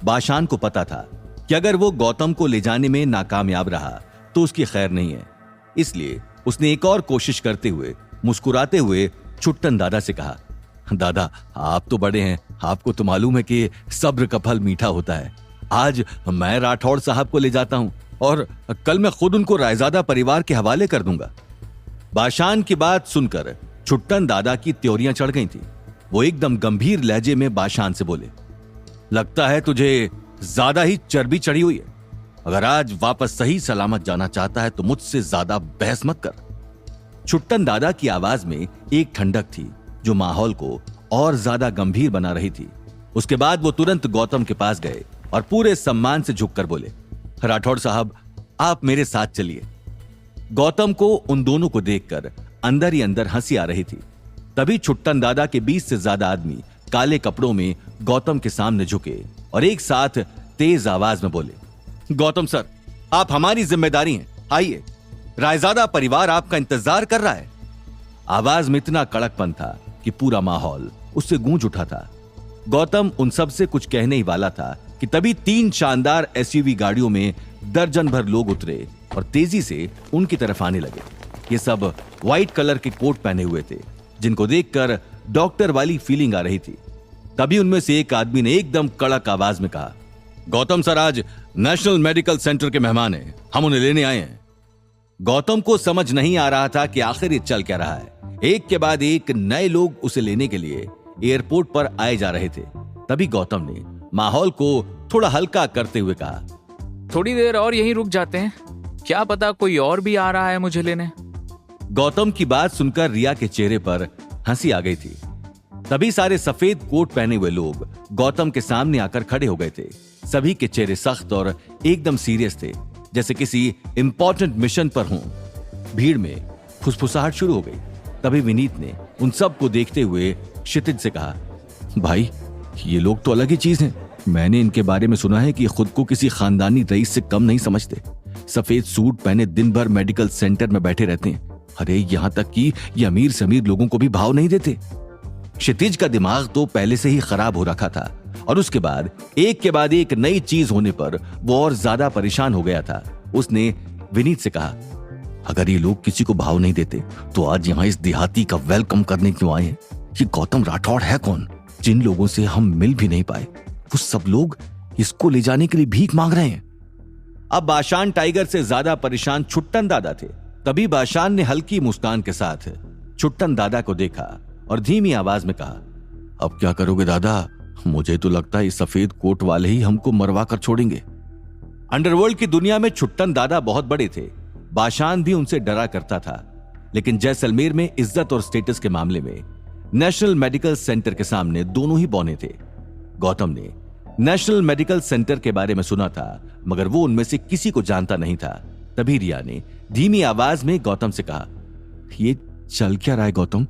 बाशान को पता था कि अगर वो गौतम को ले जाने में नाकामयाब रहा तो उसकी खैर नहीं है, इसलिए उसने एक और कोशिश करते हुए मुस्कुराते हुए छुट्टन दादा से कहा, दादा, आप तो बड़े हैं, आपको तो मालूम है कि सब्र का फल मीठा होता है। आज मैं राठौड़ साहब को ले जाता हूं और कल मैं खुद उनको रायजादा परिवार के हवाले कर दूंगा। बाशान की बात सुनकर छुट्टन दादा की त्योरियां चढ़ गई थी। वो एकदम गंभीर लहजे में बाशान से बोले, लगता है तुझे ज्यादा ही चर्बी चढ़ी हुई है। अगर आज वापस सही सलामत जाना चाहता है तो मुझसे ज्यादा बहस मत कर। छुट्टन दादा की आवाज में एक ठंडक थी जो माहौल को और ज्यादा गंभीर बना रही थी। उसके बाद वो तुरंत गौतम के पास गए और पूरे सम्मान से झुककर बोले, राठौड़ साहब, आप मेरे साथ चलिए। गौतम को उन दोनों को देखकर अंदर ही अंदर हंसी आ रही थी। तभी छुट्टन दादा के 20 से ज्यादा आदमी काले कपड़ों में गौतम के सामने झुके और एक साथ तेज आवाज में बोले, गौतम सर, आप हमारी जिम्मेदारी हैं, आइए, रायजादा परिवार आपका इंतजार कर रहा है। आवाज में इतना कड़कपन था कि पूरा माहौल उससे गूंज उठा था। गौतम उन सब से कुछ कहने ही वाला था कि तभी 3 शानदार एसयूवी गाड़ियों में दर्जन भर लोग उतरे और तेजी से उनकी तरफ आने लगे। ये सब व्हाइट कलर के कोट पहने हुए थे, जिनको देखकर डॉक्टर वाली फीलिंग आ रही थी। तभी उनमें से एक आदमी ने एकदम कड़क आवाज में कहा, गौतम सर आज नेशनल मेडिकल सेंटर के मेहमान हैं, हम उन्हें लेने आए हैं। गौतम को समझ नहीं आ रहा था कि आखिर ये चल क्या रहा है। एक के बाद एक नए लोग उसे लेने के लिए एयरपोर्ट पर आए जा रहे थे। तभी गौतम ने माहौल को थोड़ा हल्का करते हुए कहा, थोड़ी देर और यहीं रुक जाते हैं, क्या पता कोई और भी आ रहा है मुझे लेने। गौतम की बात सुनकर रिया के चेहरे पर हंसी आ गई थी। तभी सारे सफेद कोट पहने हुए लोग गौतम के सामने आकर खड़े हो गए थे। सभी के चेहरे सख्त और एकदम सीरियस थे, जैसे किसी इंपॉर्टेंट मिशन पर हों। भीड़ में फुसफुसाहट शुरू हो गई। तभी विनीत ने उन सब को देखते हुए क्षितिज से कहा, भाई, ये लोग तो अलग ही चीज हैं। मैंने इनके बारे में सुना है कि खुद को किसी खानदानी रईस से कम नहीं समझते। सफेद सूट पहने दिन भर मेडिकल सेंटर में बैठे रहते हैं। अरे यहाँ तक कि ये अमीर से अमीर लोगों को भी भाव नहीं देते। क्षितिज का दिमाग तो पहले से ही खराब हो रखा था और उसके बाद एक के बाद एक नई चीज होने पर वो और ज्यादा परेशान हो गया था। उसने विनीत से कहा, अगर ये लोग किसी को भाव नहीं देते तो आज यहाँ इस देहाती का वेलकम करने क्यों आए हैं? ये गौतम राठौड़ है कौन? जिन लोगों से हम मिल भी नहीं पाए, वो सब लोग इसको ले जाने के लिए भीख मांग रहे हैं। अब बाशान टाइगर से ज्यादा परेशान छुट्टन दादा थे। तभी बाशान ने हल्की मुस्कान के साथ छुट्टन दादा को देखा और धीमी आवाज में कहा, अब क्या करोगे दादा? मुझे तो लगता है इस सफेद कोट वाले ही हमको मरवा कर छोड़ेंगे। अंडरवर्ल्ड की दुनिया में छुट्टन दादा बहुत बड़े थे। बाशान भी उनसे डरा करता था, लेकिन जैसलमेर में इज्जत और स्टेटस के मामले में नेशनल मेडिकल सेंटर के सामने दोनों ही बौने थे। गौतम ने नेशनल मेडिकल सेंटर के बारे में सुना था, मगर वो उनमें से किसी को जानता नहीं था। तभी रिया ने धीमी आवाज में गौतम से कहा, ये चल क्या रहा है गौतम?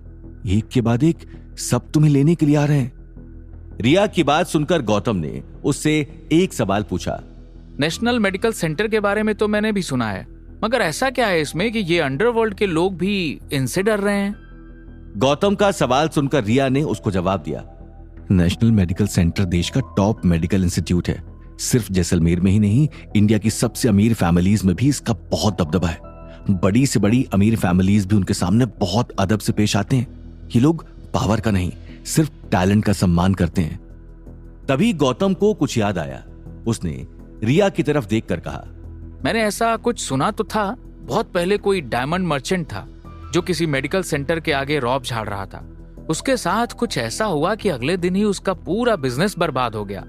एक के बाद एक सब तुम्हें लेने के लिए आ रहे हैं। रिया की बात सुनकर गौतम ने उससे एक सवाल पूछा। नेशनल मेडिकल सेंटर के बारे में तो मैंने भी सुना है, मगर ऐसा क्या है इसमें कि ये अंडरवर्ल्ड के लोग भी इनसे डर रहे हैं? गौतम का सवाल सुनकर रिया ने उसको जवाब दिया, नेशनल मेडिकल सेंटर देश का टॉप मेडिकल इंस्टीट्यूट है। सिर्फ जैसलमेर में ही नहीं, इंडिया की सबसे अमीर फैमिलीज में भी इसका बहुत दबदबा है। बड़ी से बड़ी अमीर फैमिलीज भी उनके सामने बहुत अदब से पेश आते हैं। ये लोग पावर का नहीं, सिर्फ टैलेंट का सम्मान करते हैं। तभी गौतम को कुछ याद आया। उसने रिया की तरफ देखकर कहा, मैंने ऐसा कुछ सुना तो था। बहुत पहले कोई डायमंड मर्चेंट था जो किसी मेडिकल सेंटर के आगे रौब झाड़ रहा था। उसके साथ कुछ ऐसा हुआ कि अगले दिन ही उसका पूरा बिजनेस बर्बाद हो गया।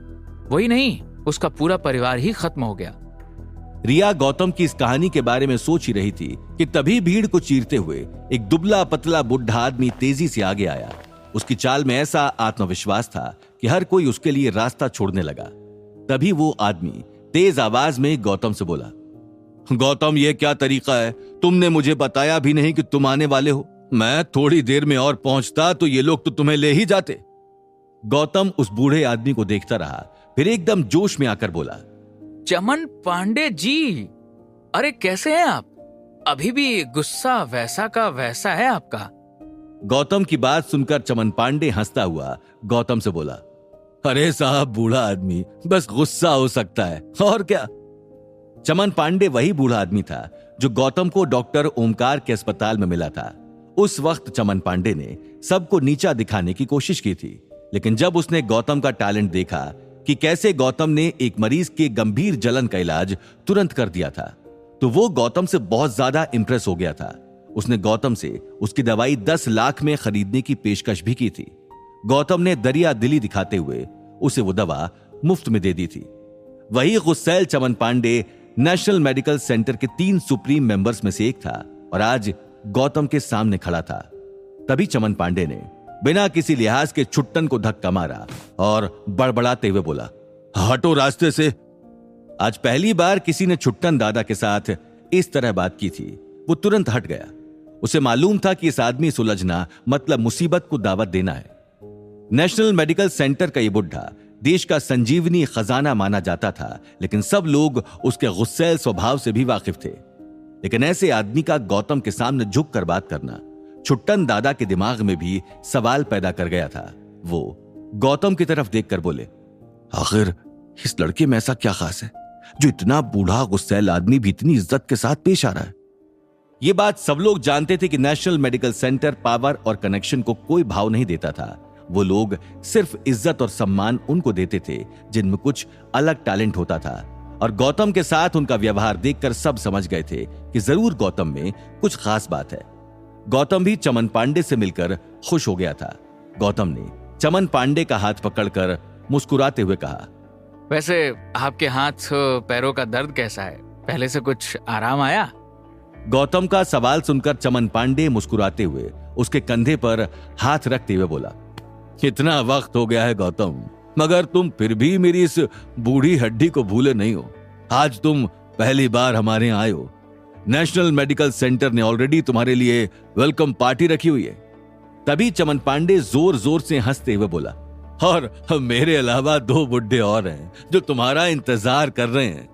वही नहीं, उसका पूरा परिवार ही खत्म हो गया। रिया गौतम की इस कहानी के बारे में सोच ही रही थी कि तभी भीड़ को चीरते हुए एक दुबला पतला बुढ़ा आदमी तेजी से आगे आया। उसकी चाल में ऐसा आत्मविश्वास था कि हर कोई उसके लिए रास्ता छोड़ने लगा। तभी वो आदमी तेज आवाज में गौतम से बोला, गौतम, ये क्या तरीका है? तुमने मुझे बताया भी नहीं कि तुम आने वाले हो। मैं थोड़ी देर में और पहुंचता तो ये लोग तो तुम्हें ले ही जाते। गौतम उस बूढ़े आदमी को देखता रहा, फिर एकदम जोश में आकर बोला, चमन पांडे जी, अरे कैसे हैं आप? अभी भी गुस्सा वैसा का वैसा है आपका। गौतम की बात सुनकर चमन पांडे हंसता हुआ गौतम से बोला, अरे साहब, बूढ़ा आदमी बस गुस्सा हो सकता है, और क्या। चमन पांडे वही बूढ़ा आदमी था जो गौतम को डॉक्टर ओमकार के अस्पताल में मिला था। उस वक्त चमन पांडे ने सबको नीचा दिखाने की कोशिश की थी, लेकिन जब उसने गौतम का टैलेंट देखा कि कैसे गौतम ने एक मरीज के गंभीर जलन का इलाज तुरंत कर दिया था, तो वो गौतम से बहुत ज्यादा इंप्रेस हो गया था। उसने गौतम से उसकी दवाई 10 लाख में खरीदने की पेशकश भी की थी। गौतम ने दरिया दिली दिखाते हुए उसे वो दवा मुफ्त में दे दी थी। वही गुस्सैल चमन पांडे नेशनल मेडिकल सेंटर के 3 सुप्रीम मेंबर्स में से एक था और आज गौतम के सामने खड़ा था। तभी चमन पांडे ने बिना किसी लिहाज के छुट्टन को धक्का मारा और बड़बड़ाते हुए बोला, हटो रास्ते से। आज पहली बार किसी ने छुट्टन दादा के साथ इस तरह बात की थी। वो तुरंत हट गया। उसे मालूम था कि इस आदमी से उलझना मतलब मुसीबत को दावत देना है। नेशनल मेडिकल सेंटर का ये बुढ़ा देश का संजीवनी खजाना माना जाता था, लेकिन सब लोग उसके गुस्सैल स्वभाव से भी वाकिफ थे। लेकिन ऐसे आदमी का गौतम के सामने झुक कर बात करना छुट्टन दादा के दिमाग में भी सवाल पैदा कर गया था। वो गौतम की तरफ देखकर बोले, आखिर इस लड़के में ऐसा क्या खास है जो इतना बूढ़ा गुस्सैल आदमी भी इतनी इज्जत के साथ पेश आ रहा है? ये बात सब लोग जानते थे कि नेशनल मेडिकल सेंटर पावर और कनेक्शन को कोई भाव नहीं देता था। वो लोग सिर्फ इज्जत और सम्मान उनको देते थे जिनमें कुछ अलग टैलेंट होता था। और गौतम के साथ उनका व्यवहार देखकर सब समझ गए थे कि जरूर गौतम में कुछ खास बात है। गौतम भी चमन पांडे से मिलकर खुश हो गया था। गौतम ने चमन पांडे का हाथ पकड़कर मुस्कुराते हुए कहा, वैसे आपके हाथ पैरों का दर्द कैसा है? पहले से कुछ आराम आया? गौतम का सवाल सुनकर चमन पांडे मुस्कुराते हुए उसके कंधे पर हाथ रखते हुए बोला, कितना वक्त हो गया है गौतम, मगर तुम फिर भी मेरी इस बूढ़ी हड्डी को भूले नहीं हो। आज तुम पहली बार हमारे यहाँ आए हो। नेशनल मेडिकल सेंटर ने ऑलरेडी तुम्हारे लिए वेलकम पार्टी रखी हुई है। तभी चमन पांडे जोर जोर से हंसते हुए बोला, और मेरे अलावा 2 बुड्ढे और हैं जो तुम्हारा इंतजार कर रहे हैं।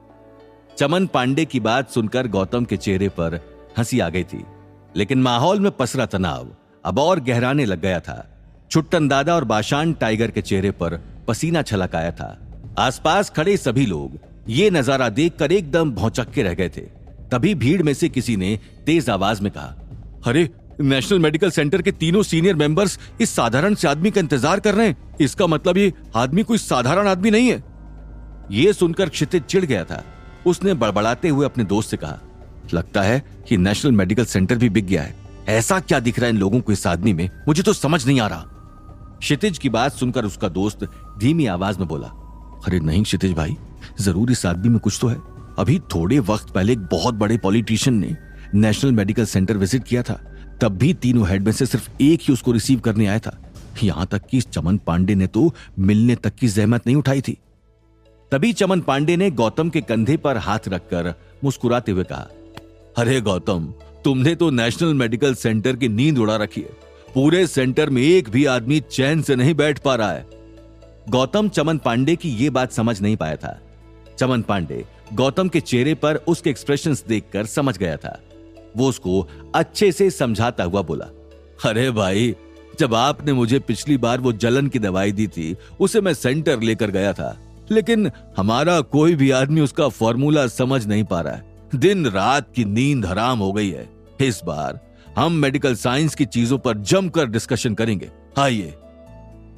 चमन पांडे की बात सुनकर गौतम के चेहरे पर हंसी आ गई थी, लेकिन माहौल में पसरा तनाव अब और गहराने लग गया था। छुट्टन दादा और बाशान टाइगर के चेहरे पर पसीना छलक आया था। आसपास खड़े सभी लोग ये नजारा देखकर एकदम भौचक्के रह गए थे। तभी भीड़ में से किसी ने तेज आवाज में कहा, अरे नेशनल मेडिकल सेंटर के 3 सीनियर मेंबर्स इस साधारण से आदमी का इंतजार कर रहे हैं। इसका मतलब ये आदमी कोई साधारण आदमी नहीं है। ये सुनकर क्षितिज चिढ़ गया था। उसने बड़बड़ाते हुए अपने दोस्त से कहा, लगता है कि नेशनल मेडिकल सेंटर भी बिक गया है। ऐसा क्या दिख रहा है इन लोगों को इस आदमी में, मुझे तो समझ नहीं आ रहा। क्षितिज की बात सुनकर उसका दोस्त धीमी आवाज में बोला, अरे नहीं क्षितिज भाई, जरूर इस आदमी में कुछ तो है। अभी थोड़े वक्त पहले एक बहुत बड़े पॉलिटिशियन ने नेशनल मेडिकल सेंटर विजिट किया था, तब भी तीनों हेड में से सिर्फ एक ही उसको रिसीव करने आया था। यहां तक कि चमन पांडे ने तो मिलने तक की जहमत नहीं उठाई थी। तभी चमन पांडे ने गौतम के कंधे पर हाथ रखकर मुस्कुराते हुए कहा, अरे गौतम, तुमने तो नेशनल मेडिकल सेंटर की नींद उड़ा रखी है। पूरे सेंटर में एक भी आदमी चैन से नहीं बैठ पा रहा है। गौतम चमन पांडे की यह बात समझ नहीं पाया था। चमन पांडे गौतम के चेहरे पर उसके एक्सप्रेशंस देखकर समझ गया था। वो उसको अच्छे से समझाता हुआ बोला, अरे भाई, जब आपने मुझे पिछली बार वो जलन की दवाई दी थी, उसे मैं सेंटर लेकर गया था, लेकिन हमारा कोई भी आदमी उसका फॉर्मूला समझ नहीं पा रहा है। दिन रात की नींद हराम हो गई है। इस बार हम मेडिकल साइंस की चीजों पर जमकर डिस्कशन करेंगे, आइए।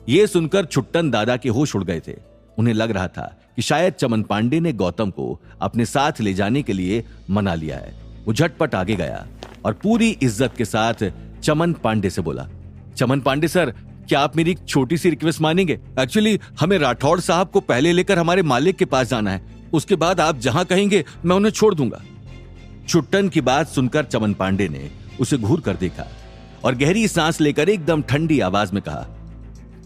ये सुनकर छुट्टन दादा के होश उड़ गए थे। उन्हें लग रहा था कि शायद चमन पांडे ने गौतम को अपने साथ ले जाने के लिए मना लिया है। वो झटपट आगे गया और पूरी इज्जत के साथ चमन पांडे से बोला, चमन पांडे सर, क्या आप मेरी एक छोटी सी रिक्वेस्ट मानेंगे? एक्चुअली हमें राठौड़ साहब को पहले लेकर हमारे मालिक के पास जाना है, उसके बाद आप जहां कहेंगे मैं उन्हें छोड़ दूंगा। छुट्टन की बात सुनकर चमन पांडे ने उसे घूर कर देखा और गहरी सांस लेकर एकदम ठंडी आवाज में कहा,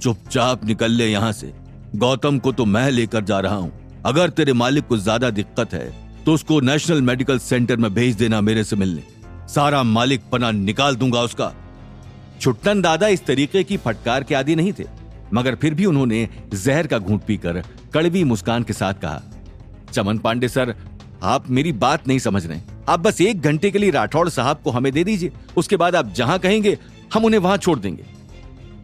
चुपचाप निकल ले यहां से। गौतम को तो मैं लेकर जा रहा हूं। अगर तेरे मालिक को ज्यादा दिक्कत है तो उसको नेशनल मेडिकल सेंटर में भेज देना मेरे से मिलने। सारा मालिक पना निकाल दूंगा उसका। छुट्टन दादा इस तरीके की फटकार के आदी नहीं थे, मगर फिर भी उन्होंने जहर का घूंट पीकर कड़वी मुस्कान के साथ कहा, चमन पांडे सर, आप मेरी बात नहीं समझ रहे। आप बस 1 घंटे के लिए राठौड़ साहब को हमें दे दीजिए, उसके बाद आप जहां कहेंगे हम उन्हें वहां छोड़ देंगे।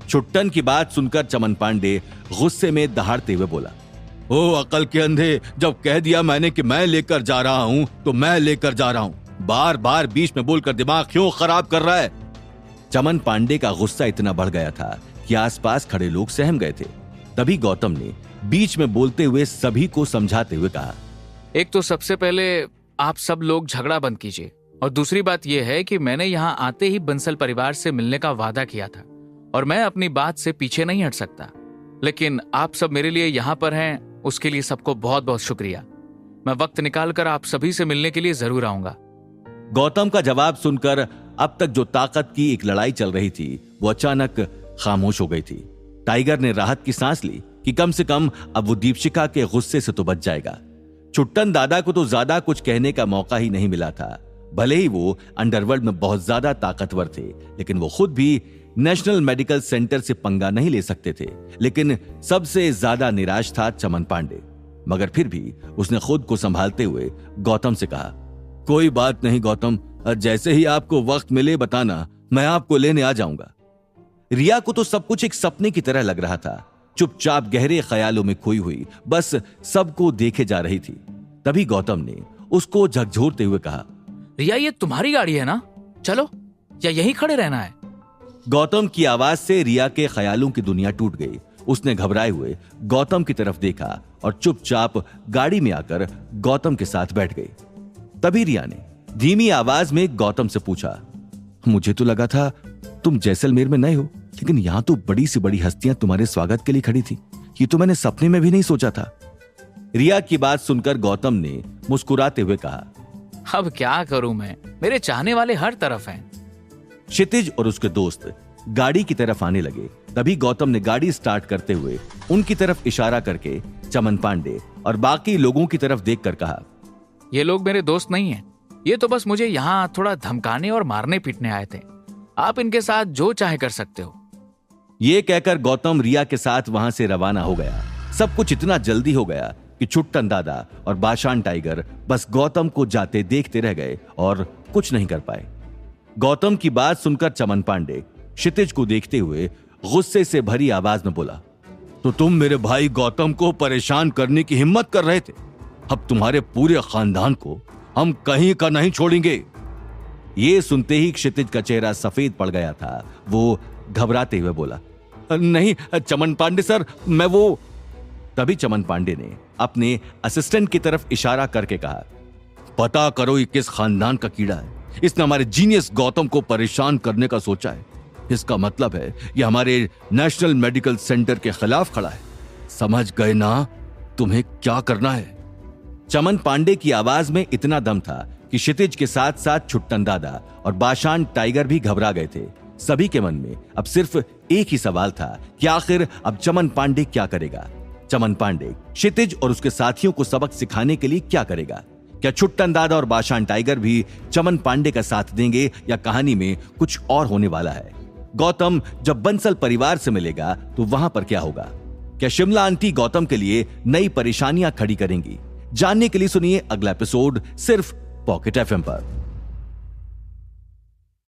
छुट्टन की बात सुनकर चमन पांडे गुस्से में दहाड़ते हुए बोला, ओ अकल के अंधे, जब कह दिया मैंने कि मैं लेकर जा रहा हूं तो मैं लेकर जा रहा हूं। बार बार बीच में बोलकर दिमाग क्यों खराब कर रहा है? चमन पांडे का गुस्सा इतना बढ़ गया था कि आसपास खड़े लोग सहम गए थे। तभी गौतम ने बीच में बोलते हुए सभी को समझाते हुए कहा, एक तो सबसे पहले आप सब लोग झगड़ा बंद कीजिए, और दूसरी बात यह है कि मैंने यहाँ आते ही बंसल परिवार से मिलने का वादा किया था और मैं अपनी बात से पीछे नहीं हट सकता। लेकिन आप सब मेरे लिए यहाँ पर हैं, उसके लिए सबको बहुत बहुत शुक्रिया। मैं वक्त निकालकर आप सभी से मिलने के लिए जरूर आऊंगा। गौतम का जवाब सुनकर अब तक जो ताकत की एक लड़ाई चल रही थी वो अचानक खामोश हो गई थी। टाइगर ने राहत की सांस ली कि कम से कम अब वो दीपशिखा के गुस्से से तो बच जाएगा। छुट्टन दादा को तो ज्यादा कुछ कहने का मौका ही नहीं मिला था। भले ही वो अंडरवर्ल्ड में बहुत ज्यादा ताकतवर थे, लेकिन वो खुद भी नेशनल मेडिकल सेंटर से पंगा नहीं ले सकते थे। लेकिन सबसे ज्यादा निराश था चमन पांडे, मगर फिर भी उसने खुद को संभालते हुए गौतम से कहा, कोई बात नहीं गौतम, जैसे ही आपको वक्त मिले बताना, मैं आपको लेने आ जाऊंगा। रिया को तो सब कुछ एक सपने की तरह लग रहा था। चुपचाप गहरे ख्यालों में खोई हुई बस सबको देखे जा रही थी। तभी गौतम ने उसको झकझोरते हुए कहा, रिया, ये तुम्हारी गाड़ी है ना? चलो, या यहीं खड़े रहना है? गौतम की आवाज से रिया के ख्यालों की दुनिया टूट गई। उसने घबराए हुए गौतम की तरफ देखा और चुपचाप गाड़ी में आकर गौतम के साथ बैठ गई। तभी रिया ने धीमी आवाज में गौतम से पूछा, मुझे तो लगा था तुम जैसलमेर में नए हो, लेकिन यहां तो बड़ी से बड़ी हस्तियां तुम्हारे स्वागत के लिए खड़ी थी। ये तो मैंने सपने में भी नहीं सोचा था। रिया की बात सुनकर गौतम ने मुस्कुराते हुए कहा, अब क्या करूं मैं, मेरे चाहने वाले हर तरफ हैं। क्षितिज और उसके दोस्त गाड़ी की तरफ आने लगे। तभी गौतम ने गाड़ी स्टार्ट करते हुए उनकी तरफ इशारा करके चमन पांडे और बाकी लोगों की तरफ देखकर कहा, ये लोग मेरे दोस्त नहीं हैं, ये तो बस मुझे यहाँ थोड़ा धमकाने और मारने पीटने आए थे। आप इनके साथ जो चाहे कर सकते हो। ये कहकर गौतम रिया के साथ वहां से रवाना हो गया। सब कुछ इतना जल्दी हो गया कि छुट्टन दादा और बाशान टाइगर बस गौतम को जाते देखते रह गए और कुछ नहीं कर पाए। गौतम की बात सुनकर चमन पांडे क्षितिज को देखते हुए गुस्से से भरी आवाज में बोला, तो तुम मेरे भाई गौतम को परेशान करने की हिम्मत कर रहे थे? अब तुम्हारे पूरे खानदान को हम कहीं का नहीं छोड़ेंगे। ये सुनते ही क्षितिज का चेहरा सफेद पड़ गया था। वो घबराते हुए बोला, नहीं चमन पांडे सर, मैं वो। तभी चमन पांडे ने अपने असिस्टेंट की तरफ इशारा करके कहा, पता करो ये किस खानदान का कीड़ा है। इसने हमारे जीनियस गौतम को परेशान करने का सोचा है। इसका मतलब है ये हमारे नेशनल मेडिकल सेंटर के खिलाफ खड़ा है। समझ गए ना तुम्हें क्या करना है? चमन पांडे की आवाज में इतना दम था कि क्षितिज के साथ साथ छुट्टन दादा और बाशान टाइगर भी घबरा गए थे। सभी के मन में अब सिर्फ एक ही सवाल था कि आखिर अब चमन पांडे क्या करेगा। चमन पांडे क्षितिज और उसके साथियों को सबक सिखाने के लिए क्या करेगा? क्या छुट्टन दादा और बाशान टाइगर भी चमन पांडे का साथ देंगे या कहानी में कुछ और होने वाला है? गौतम जब बंसल परिवार से मिलेगा तो वहां पर क्या होगा? क्या शिमला आंटी गौतम के लिए नई परेशानियां खड़ी करेंगी? जानने के लिए सुनिए अगला एपिसोड सिर्फ पॉकेट एफएम पर।